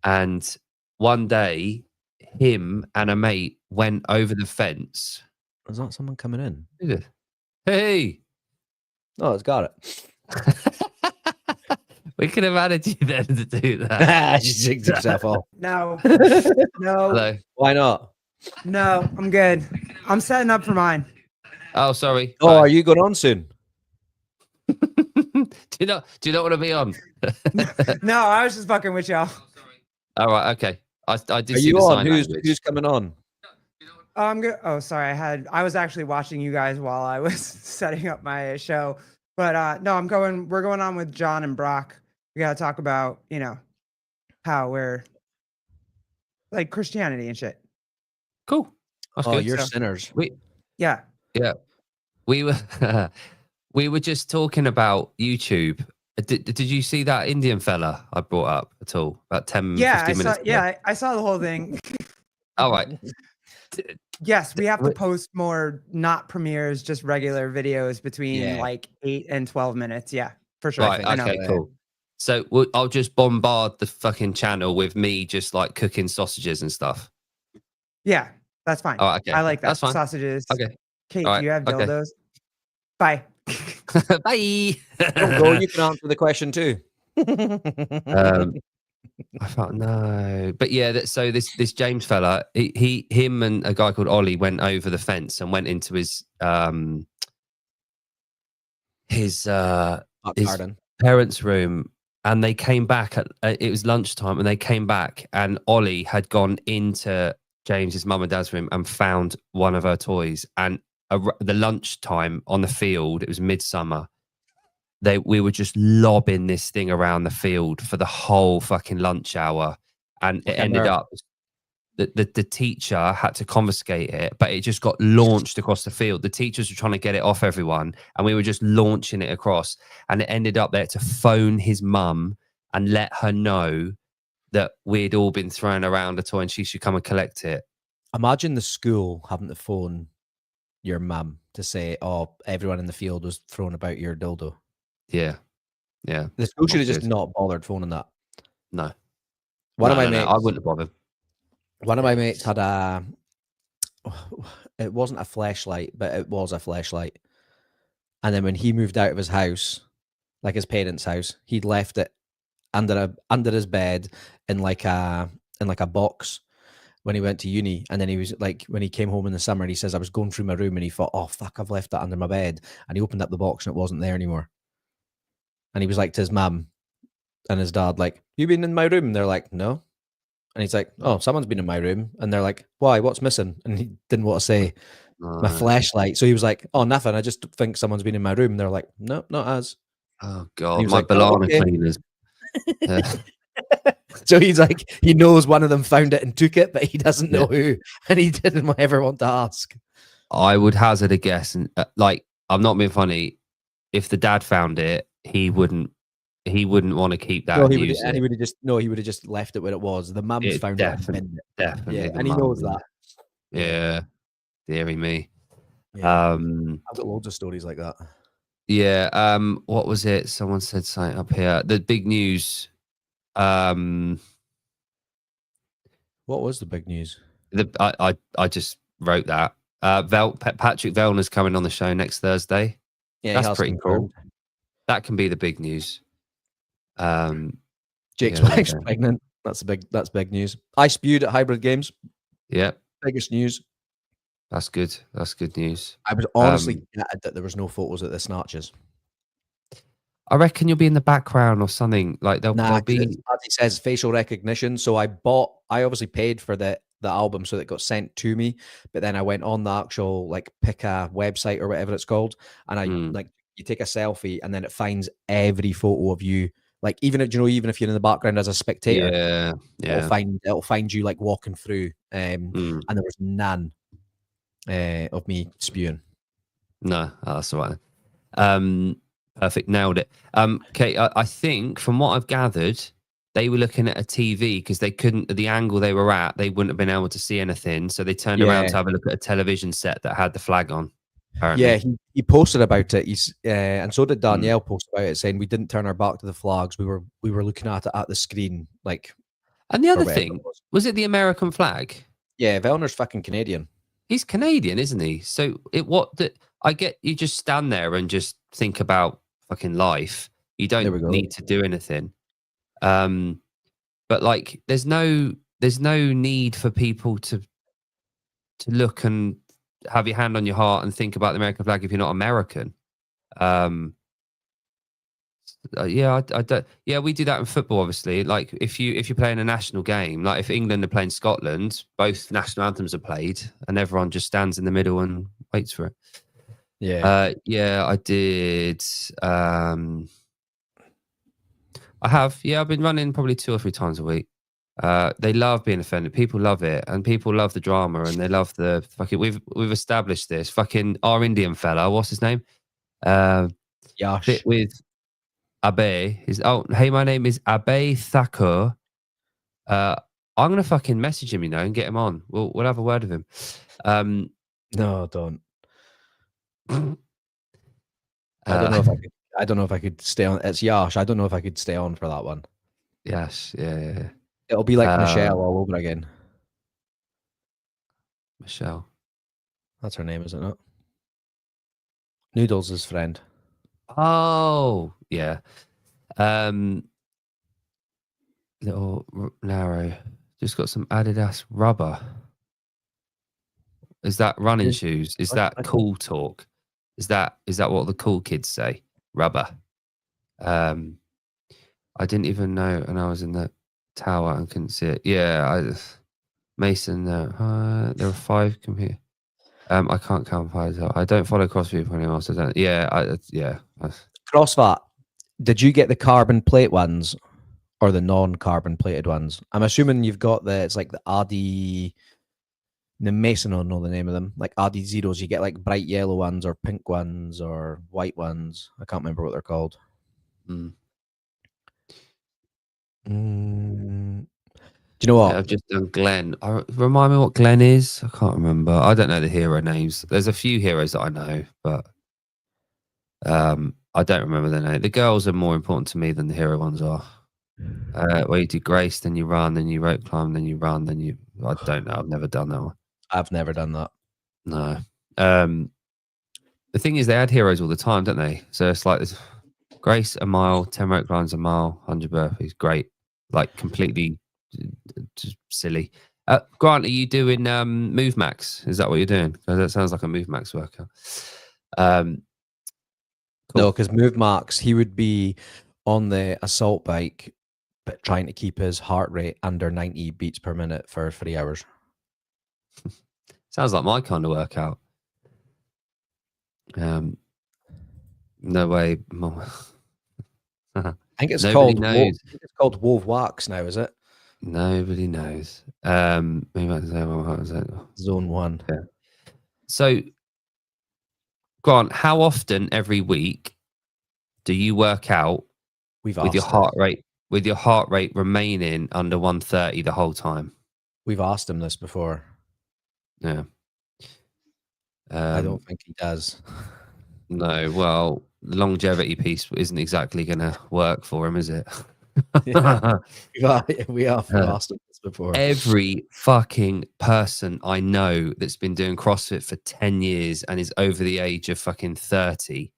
And one day, him and a mate went over the fence. Was that someone coming in? Hey! Oh, it's got it. We could have added you then to do that. She jigged herself off. No. Hello. Why not? No, I'm good. I'm setting up for mine. Oh, sorry. Oh, are you going on soon? Do you not want to be on? No, I was just fucking with y'all. All right, okay. I did. Are you on? Who's coming on? Oh, I'm good. Oh, sorry. I was actually watching you guys while I was setting up my show. But no, we're going on with John and Brock. We gotta talk about, how we're like Christianity and shit. Cool. That's good. You're sinners. Yeah. We were just talking about YouTube. Did you see that Indian fella I brought up at all? About 10, 15 minutes ago? I saw the whole thing. All right. Yes, we have to post more, not premieres, just regular videos between like 8 and 12 minutes. Yeah, for sure. Right, okay, cool. So I'll just bombard the fucking channel with me just like cooking sausages and stuff. Yeah, that's fine. Oh, okay. I like that. That's fine. Sausages. Okay. Kate, do you have dildos? Bye. Bye. Don't go. You can answer the question too. I thought no, but yeah. So this James fella, him and a guy called Ollie went over the fence and went into his garden. parents' room, and they came back at it was lunchtime, and they came back, and Ollie had gone into James's mum and dad's room and found one of her toys. And the lunchtime on the field, it was midsummer. We were just lobbing this thing around the field for the whole fucking lunch hour, and it ended up the teacher had to confiscate it, but it just got launched across the field. The teachers were trying to get it off everyone, and we were just launching it across, and it ended up they had to phone his mum and let her know that we'd all been throwing around a toy and she should come and collect it. Imagine the school having to phone your mum to say, "Oh, everyone in the field was throwing about your dildo." Yeah. The school should have just not bothered phoning that. No. One of my mates, I wouldn't have bothered. One of my mates had it wasn't a fleshlight, but it was a fleshlight. And then when he moved out of his house, like his parents' house, he'd left it under his bed in like a box when he went to uni. And then he was like, when he came home in the summer, and he says, I was going through my room and he thought, oh fuck, I've left that under my bed. And he opened up the box and it wasn't there anymore. And he was like to his mum and his dad, like, you been in my room? And they're like, no. And he's like, oh, someone's been in my room. And they're like, why? What's missing? And he didn't want to say my flashlight. So he was like, oh, nothing. I just think someone's been in my room. And they're like, no, not us. Oh, God. My banana cleaners. So he's like, he knows one of them found it and took it, but he doesn't know who. And he didn't ever want to ask. I would hazard a guess. And like, I'm not being funny. If the dad found it, he wouldn't want to keep that. No, he would have just left it where it was. The mum's found it. Definitely. Yeah, and he knows that. Yeah. Deary me. Yeah. I've got loads of stories like that. Yeah. What was it? Someone said something up here. The big news. What was the big news? I just wrote that. Patrick Vellner's coming on the show next Thursday. Yeah, that's pretty cool. That can be the big news. Jake's wife's pregnant. That's big news. I spewed at Hybrid Games. Yeah. Biggest news. That's good. That's good news. I was honestly gutted that there was no photos at the snatches. I reckon you'll be in the background or something. Like they'll be. As it says, facial recognition. So I obviously paid for the album, so it got sent to me. But then I went on the actual like pick a website or whatever it's called, and I like you take a selfie, and then it finds every photo of you. Like even if you're in the background as a spectator, it'll find you like walking through. And there was none of me spewing. No, that's all right. Perfect, nailed it. Okay, I think from what I've gathered, they were looking at a TV because they couldn't, at the angle they were at, they wouldn't have been able to see anything. So they turned around to have a look at a television set that had the flag on. Apparently. Yeah, he posted about it. And so did Danielle post about it, saying we didn't turn our back to the flags. We were looking at it at the screen, like. And the other thing was it the American flag? Yeah, Vellner's fucking Canadian. He's Canadian, isn't he? So I get you just stand there and just think about fucking life. You don't need to do anything. But like, there's no need for people to look and have your hand on your heart and think about the American flag if you're not American. Yeah, I don't. Yeah, we do that in football. Obviously, like if you're playing a national game, like if England are playing Scotland, both national anthems are played, and everyone just stands in the middle and waits for it. Yeah. Yeah, I did. I have. Yeah, I've been running probably 2 or 3 times a week. They love being offended. People love it, and people love the drama, and they love the fucking. We've established this. Fucking our Indian fella. What's his name? Yash. With Abe. Hey, my name is Abe Thakur. I'm gonna fucking message him, and get him on. We'll have a word with him. No, don't. I don't know if I could stay on. It's Yash. I don't know if I could stay on for that one. Yes, yeah. It'll be like Michelle all over again. Michelle. That's her name, isn't it? Noodles' friend. Oh, yeah. little narrow. Just got some Adidas rubber. Is that running shoes? Is that cool talk? Is that what the cool kids say? Rubber. I didn't even know, and I was in the tower and couldn't see it. Yeah, Mason. There are 5 computer. I can't count 5. I don't follow CrossFit for anyone else. I don't. Yeah, CrossFit. Did you get the carbon plate ones or the non-carbon plated ones? I'm assuming you've got it's like the Adi. The Mason will know the name of them. Like Adi Zeros, you get like bright yellow ones or pink ones or white ones. I can't remember what they're called. Do you know what? Yeah, I've just done Glenn. Remind me what Glenn is. I can't remember. I don't know the hero names. There's a few heroes that I know, but I don't remember their name. The girls are more important to me than the hero ones are. Where you do Grace, then you run, then you rope climb, then you run, then you. I don't know. I've never done that one. I've never done that. No. The thing is, they add heroes all the time, don't they? So it's like Grace a mile, 10 rope climbs a mile, 100 burpees. Great. Like completely just silly. Grant, are you doing Move Max? Is that what you're doing? That sounds like a Move Max workout. Cool. No, because Move Max, he would be on the assault bike, but trying to keep his heart rate under 90 beats per minute for 3 hours. Sounds like my kind of workout. No way. I think it's Nobody called. knows. It's called Wove Wax now, is it? Nobody knows. Zone 1. Yeah. So, Grant, how often every week do you work out with your heart rate remaining under 130 the whole time? We've asked him this before. Yeah. I don't think he does. No, well, the longevity piece isn't exactly going to work for him, is it? Yeah. we have asked him this before. Every fucking person I know that's been doing CrossFit for 10 years and is over the age of fucking 30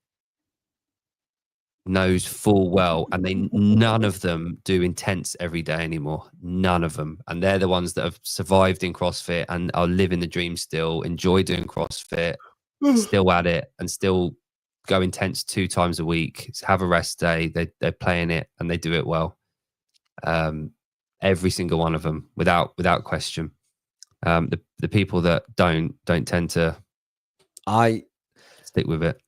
knows full well, and none of them do intense every day anymore. None of them. And they're the ones that have survived in CrossFit and are living the dream still, enjoy doing CrossFit, still at it, and still go intense 2 times a week, have a rest day. They're playing it and they do it well. Every single one of them, without question. The people that don't tend to stick with it.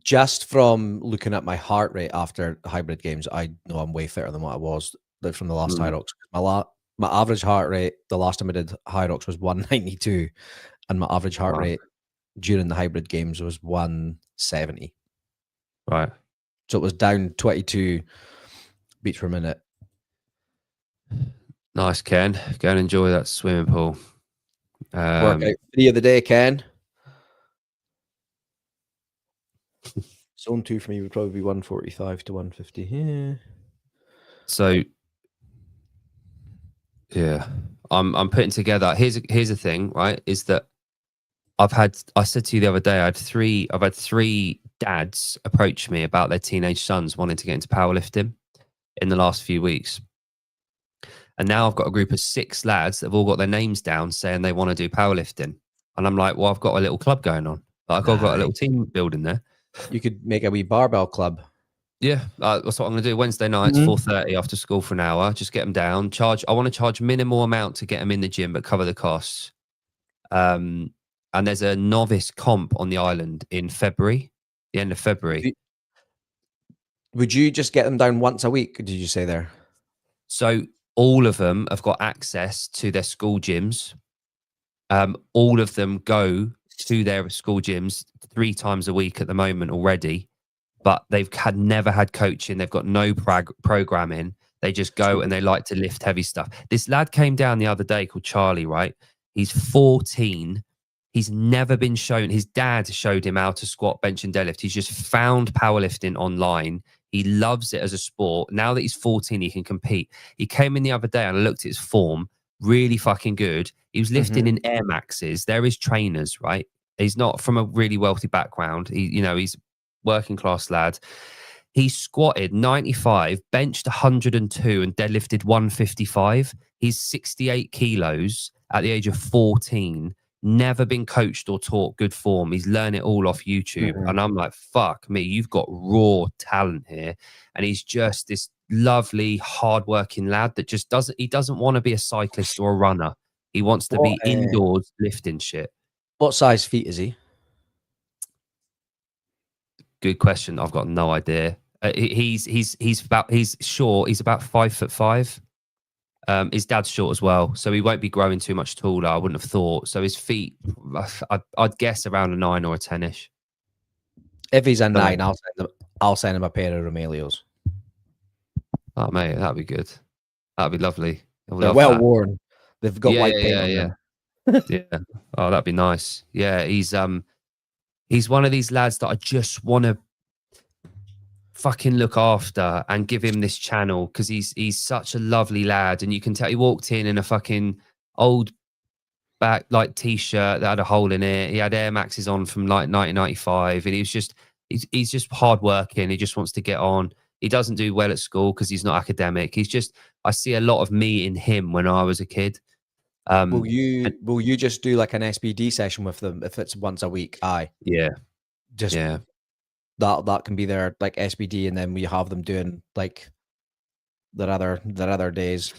Just from looking at my heart rate after hybrid games, I know I'm way fitter than what I was from the last Hyrox. My average heart rate, the last time I did Hyrox was 192, and my average heart rate during the hybrid games was 170. Right. So it was down 22 beats per minute. Nice, Ken. Go and enjoy that swimming pool. Workout 3 of the day, Ken. Zone 2 for me would probably be 145 to 150. Yeah. So, yeah, I'm putting together. Here's the thing, right? Is that I said to you the other day, I've had three dads approach me about their teenage sons wanting to get into powerlifting in the last few weeks. And now I've got a group of 6 lads that have all got their names down saying they want to do powerlifting. And I'm like, well, I've got a little club going on. I've got a little team building there. You could make a wee barbell club. Yeah, that's what I'm going to do. Wednesday nights, 4:30 after school for an hour. Just get them down. I want to charge minimal amount to get them in the gym, but cover the costs. And there's a novice comp on the island in February, the end of February. Would you just get them down once a week? Did you say there? So all of them have got access to their school gyms. All of them go to their school gyms 3 times a week at the moment already, but they've never had coaching. They've got no programming. They just go and they like to lift heavy stuff. This lad came down the other day called Charlie, right? He's 14. He's never been shown. His dad showed him how to squat, bench, and deadlift. He's just found powerlifting online. He loves it as a sport. Now that he's 14, he can compete. He came in the other day and I looked at his form, really fucking good. He was lifting in Air Maxes. They're his trainers, right? He's not from a really wealthy background. He's working class lad. He squatted 95, benched 102, and deadlifted 155. He's 68 kilos at the age of 14. Never been coached or taught good form. He's learned it all off YouTube. And I'm like, fuck me, you've got raw talent here. And he's just this lovely, hardworking lad that just doesn't want to be a cyclist or a runner. He wants to be indoors lifting shit. What size feet is he? Good question. I've got no idea. He's short. He's about 5'5". His dad's short as well, so he won't be growing too much taller. I wouldn't have thought. So his feet, I'd guess around a 9 or a 10-ish. If he's a 9, I'll send him a pair of Romelios. Oh mate, that'd be good. That'd be lovely. They're well worn. They've got white paint on them. Yeah. Oh, that'd be nice. Yeah, he's one of these lads that I just want to fucking look after and give him this channel, because he's such a lovely lad, and you can tell he walked in a fucking old back like t-shirt that had a hole in it. He had Air Maxes on from like 1995, and he's just hardworking. He just wants to get on. He doesn't do well at school because he's not academic. I see a lot of me in him when I was a kid. Will you just do like an SBD session with them if it's once a week? That can be their like SBD, and then we have them doing like their other days.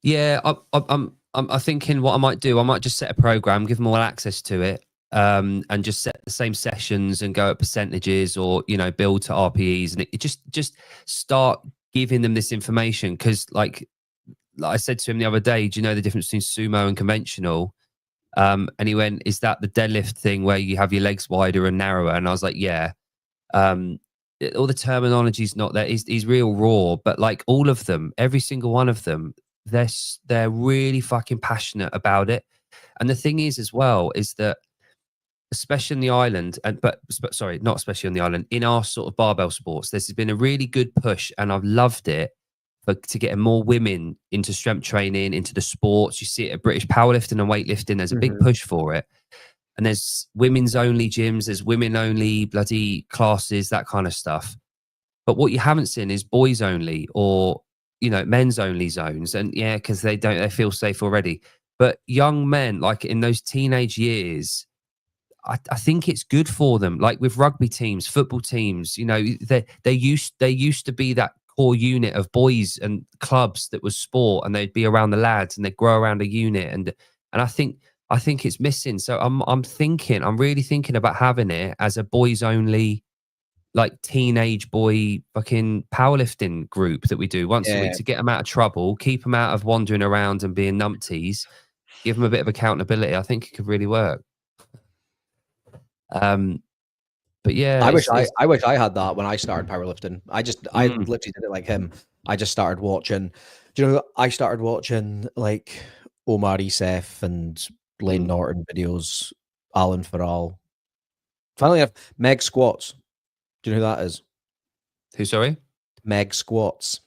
Yeah, I'm thinking what I might do. I might just set a program, give them all access to it, and just set the same sessions and go at percentages, or build to RPEs, and it just start giving them this information. Because like I said to him the other day, do you know the difference between sumo and conventional? And he went, is that the deadlift thing where you have your legs wider and narrower? And I was like, yeah. All the terminology's not there. He's real raw, but like all of them, every single one of them, they're really fucking passionate about it. And the thing is as well is that, especially in the island, but sorry, not especially on the island, in our sort of barbell sports, there's been a really good push, and I've loved it, to get more women into strength training, into the sports. You see it at British powerlifting and weightlifting. There's a big push for it. And there's women's only gyms, there's women only bloody classes, that kind of stuff. But what you haven't seen is boys only, or, men's only zones. And yeah, because they feel safe already. But young men, like in those teenage years, I think it's good for them. Like with rugby teams, football teams, they used to be that core unit of boys and clubs that was sport, and they'd be around the lads and they'd grow around a unit. And I think it's missing. So I'm really thinking about having it as a boys only, like teenage boy fucking powerlifting group that we do once a week to get them out of trouble, keep them out of wandering around and being numpties, give them a bit of accountability. I think it could really work. But yeah, I wish I had that when I started powerlifting. I literally did it like him. I just started watching. I started watching like Omar Isef and Lane Norton videos, Alan Farrell. Finally, I have Meg Squats. Do you know who that is? Who? Sorry, Meg Squats.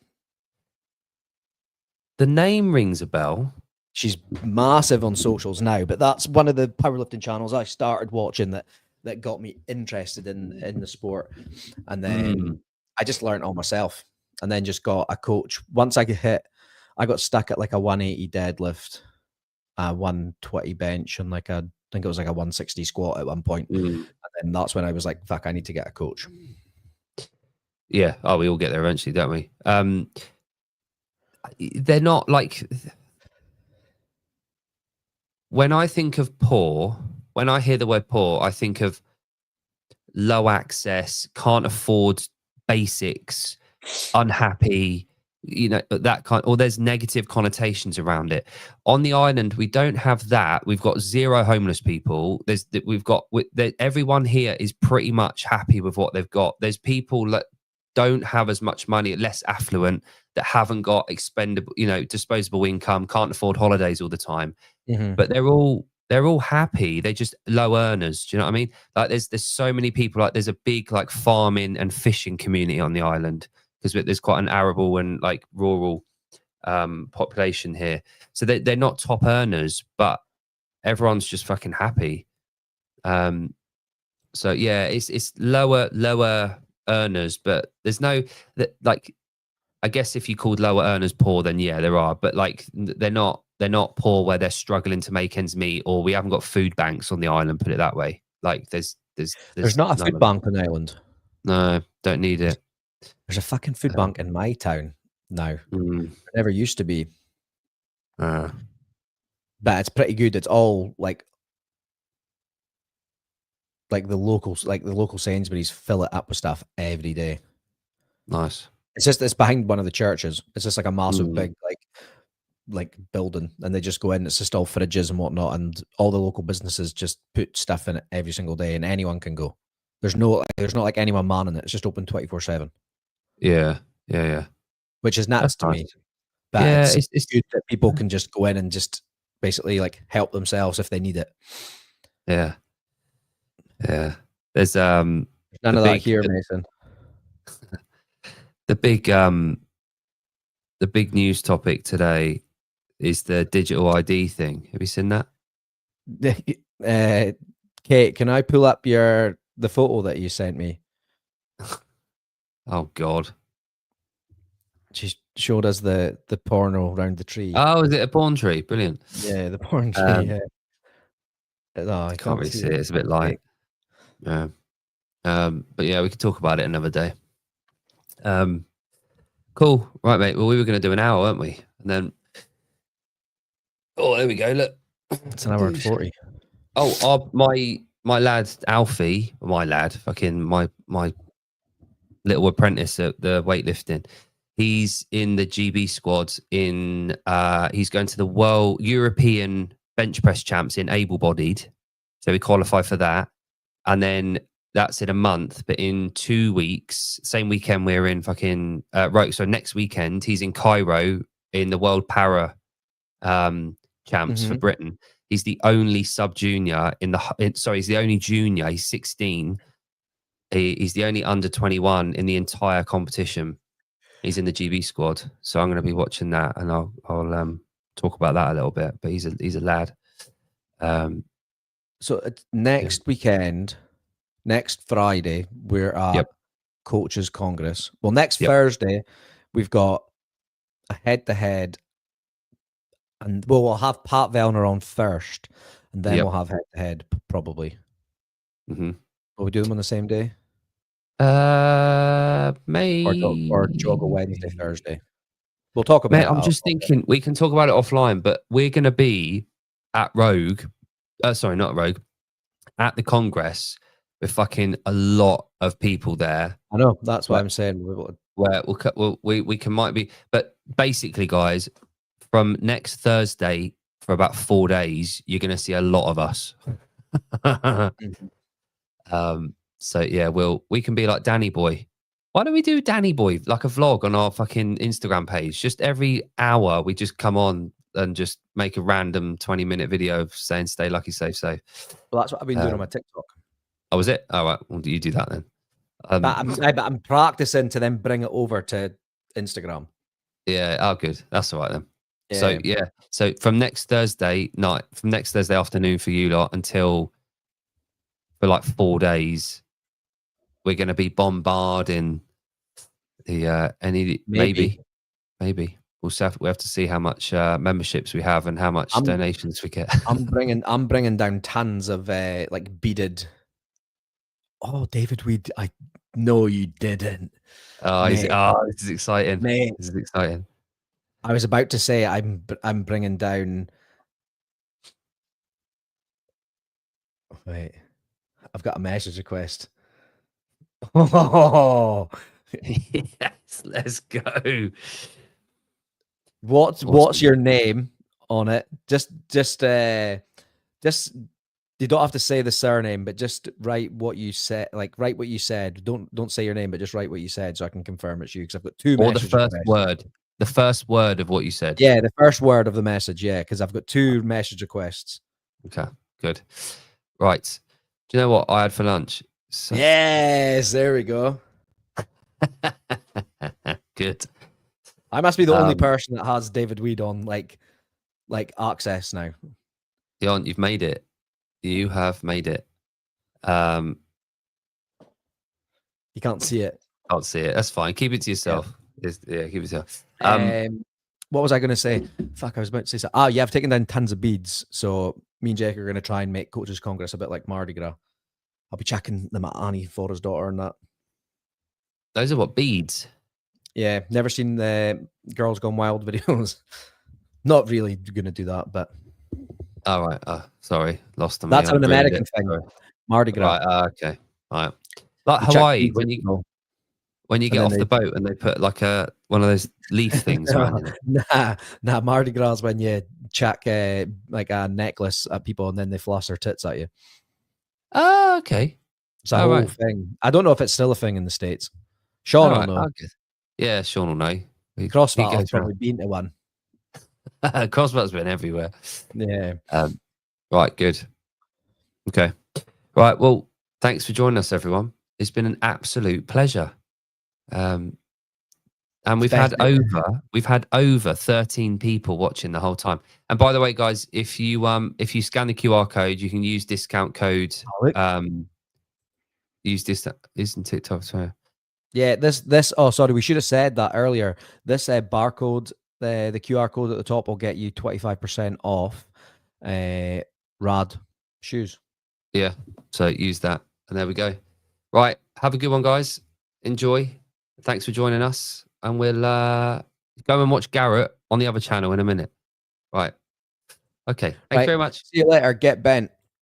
The name rings a bell. She's massive on socials now, but that's one of the powerlifting channels I started watching that got me interested in the sport. And then I just learned all myself, and then just got a coach. Once I got stuck at like a 180 deadlift, 120 bench, and like I think it was like a 160 squat at one point. And then that's when I was like, fuck, I need to get a coach. Yeah. Oh, we all get there eventually, don't we? They're not like, when I think of poor, when I hear the word poor, I think of low access, can't afford basics, unhappy, that kind, or there's negative connotations around it. On the island, we don't have that. We've got 0 homeless people. Everyone here is pretty much happy with what they've got. There's people that don't have as much money, less affluent, that haven't got expendable, disposable income, can't afford holidays all the time. But they're all happy. They're just low earners. Do you know what I mean? Like there's so many people. Like there's a big like farming and fishing community on the island, because there's quite an arable and like rural population here. So they're not top earners, but everyone's just fucking happy. So yeah, it's lower earners, but there's no that like. I guess if you called lower earners poor, then yeah, there are. But like, they're not poor where they're struggling to make ends meet, or we haven't got food banks on the island. Put it that way. Like, there's not a food bank on the island. No, don't need it. There's a fucking food bank in my town now. Mm. There never used to be. But it's pretty good. It's all like the local Sainsbury's fill it up with stuff every day. Nice. It's behind one of the churches. It's just like a massive big like building, and they just go in. It's just all fridges and whatnot, and all the local businesses just put stuff in it every single day, and anyone can go. There's not like anyone manning it. It's just open 24/7. Yeah. Which is nuts to me. But yeah, it's good that people can just go in and just basically like help themselves if they need it. Yeah. There's none of that here, Mason. The big news topic today is the digital ID thing. Have you seen that? Kate, can I pull up the photo that you sent me? Oh God. She showed us the porno around the tree. Oh, is it a porn tree? Brilliant. Yeah, the porn tree. Yeah. No, I can't really see it. It's a bit light. Yeah. But yeah, we could talk about it another day. Cool. Right, mate. Well, we were going to do an hour, weren't we? And then, oh, there we go. Look, it's an hour and 40. Oh, my lad Alfie, my little apprentice at the weightlifting. He's in the GB squad. He's going to the European bench press champs in able-bodied, so he qualified for that, and then that's in a month. But in 2 weeks, same weekend we're in fucking so next weekend he's in Cairo in the World Para champs for Britain. He's the only sub-junior he's the only junior. He's 16. He's the only under 21 in the entire competition. He's in the GB squad, so I'm going to be watching that, and I'll talk about that a little bit. But he's a lad. So it's next weekend, next Friday, we're at Coaches Congress. Well, next Thursday, we've got a head-to-head, and we'll have Pat Vellner on first, and then we'll have head-to-head probably. Will we do them on the same day? Maybe or jog a Wednesday, Thursday. We'll talk about it. I'm just thinking we can talk about it offline, but we're going to be at Rogue. Sorry, not Rogue. At the Congress with fucking a lot of people there. I know. That's what I'm saying. Where we might be, but basically, guys, from next Thursday for about 4 days, you're going to see a lot of us. So yeah, we can be like Danny Boy. Why don't we do Danny Boy, like a vlog on our fucking Instagram page? Just every hour we just come on and just make a random 20-minute video of saying "Stay lucky, safe, safe." Well, that's what I've been doing on my TikTok. Oh, was it? All right. Well, you do that then. But I'm practicing to then bring it over to Instagram. Yeah. Oh, good. That's all right then. Yeah. So yeah. So from next Thursday afternoon for you lot for like 4 days. We're going to be bombarding the maybe we have to see how much memberships we have and how much donations we get. I'm bringing down tons of like beaded. Oh, David Weed, I know you didn't. This is exciting. Mate. This is exciting. I was about to say I'm bringing down. Wait, I've got a message request. Oh yes, let's go. What's your name on it? Just you don't have to say the surname, but just write what you said. Like write what you said. Don't say your name, but just write what you said so I can confirm it's you. Because I've got two. Or the first word. The first word of what you said. Yeah, the first word of the message. Yeah, because I've got 2 message requests. Okay, good. Right. Do you know what I had for lunch? Yes, there we go. Good. I must be the only person that has David Weed on like access now. Jon, you've made it. You have made it. You can't see it. Can't see it. That's fine. Keep it to yourself. Yeah, keep it to yourself. What was I going to say? Fuck, I was about to say something. I've taken down tons of beads. So me and Jake are going to try and make Coaches Congress a bit like Mardi Gras. I'll be checking them at Annie Forrest's daughter and that. Those are what, beads? Yeah, never seen the Girls Gone Wild videos. Not really going to do that, but. All right. Sorry, lost them. That's an American thing. Sorry. Mardi Gras. Right. Okay. All right. Like Hawaii, when you get off the boat and they put like one of those leaf things around it. Nah. Mardi Gras when you chuck like a necklace at people and then they floss their tits at you. Oh, okay. It's a whole thing. I don't know if it's still a thing in the States. Sean will know. Okay. Yeah, Sean will know. CrossFit's probably been to one. CrossFit's been everywhere. Yeah. Right, good. Okay. Right, well, thanks for joining us, everyone. It's been an absolute pleasure. And we've had over 13 people watching the whole time. And by the way, guys, if you scan the QR code, you can use discount code. Use this. Isn't TikTok? Sorry. Yeah, this. Oh, sorry, we should have said that earlier. This barcode, the QR code at the top will get you 25% off. Rad shoes. Yeah. So use that, and there we go. Right. Have a good one, guys. Enjoy. Thanks for joining us, and we'll go and watch Garrett on the other channel in a minute. Right. Okay. Thanks very much. See you later. Get bent.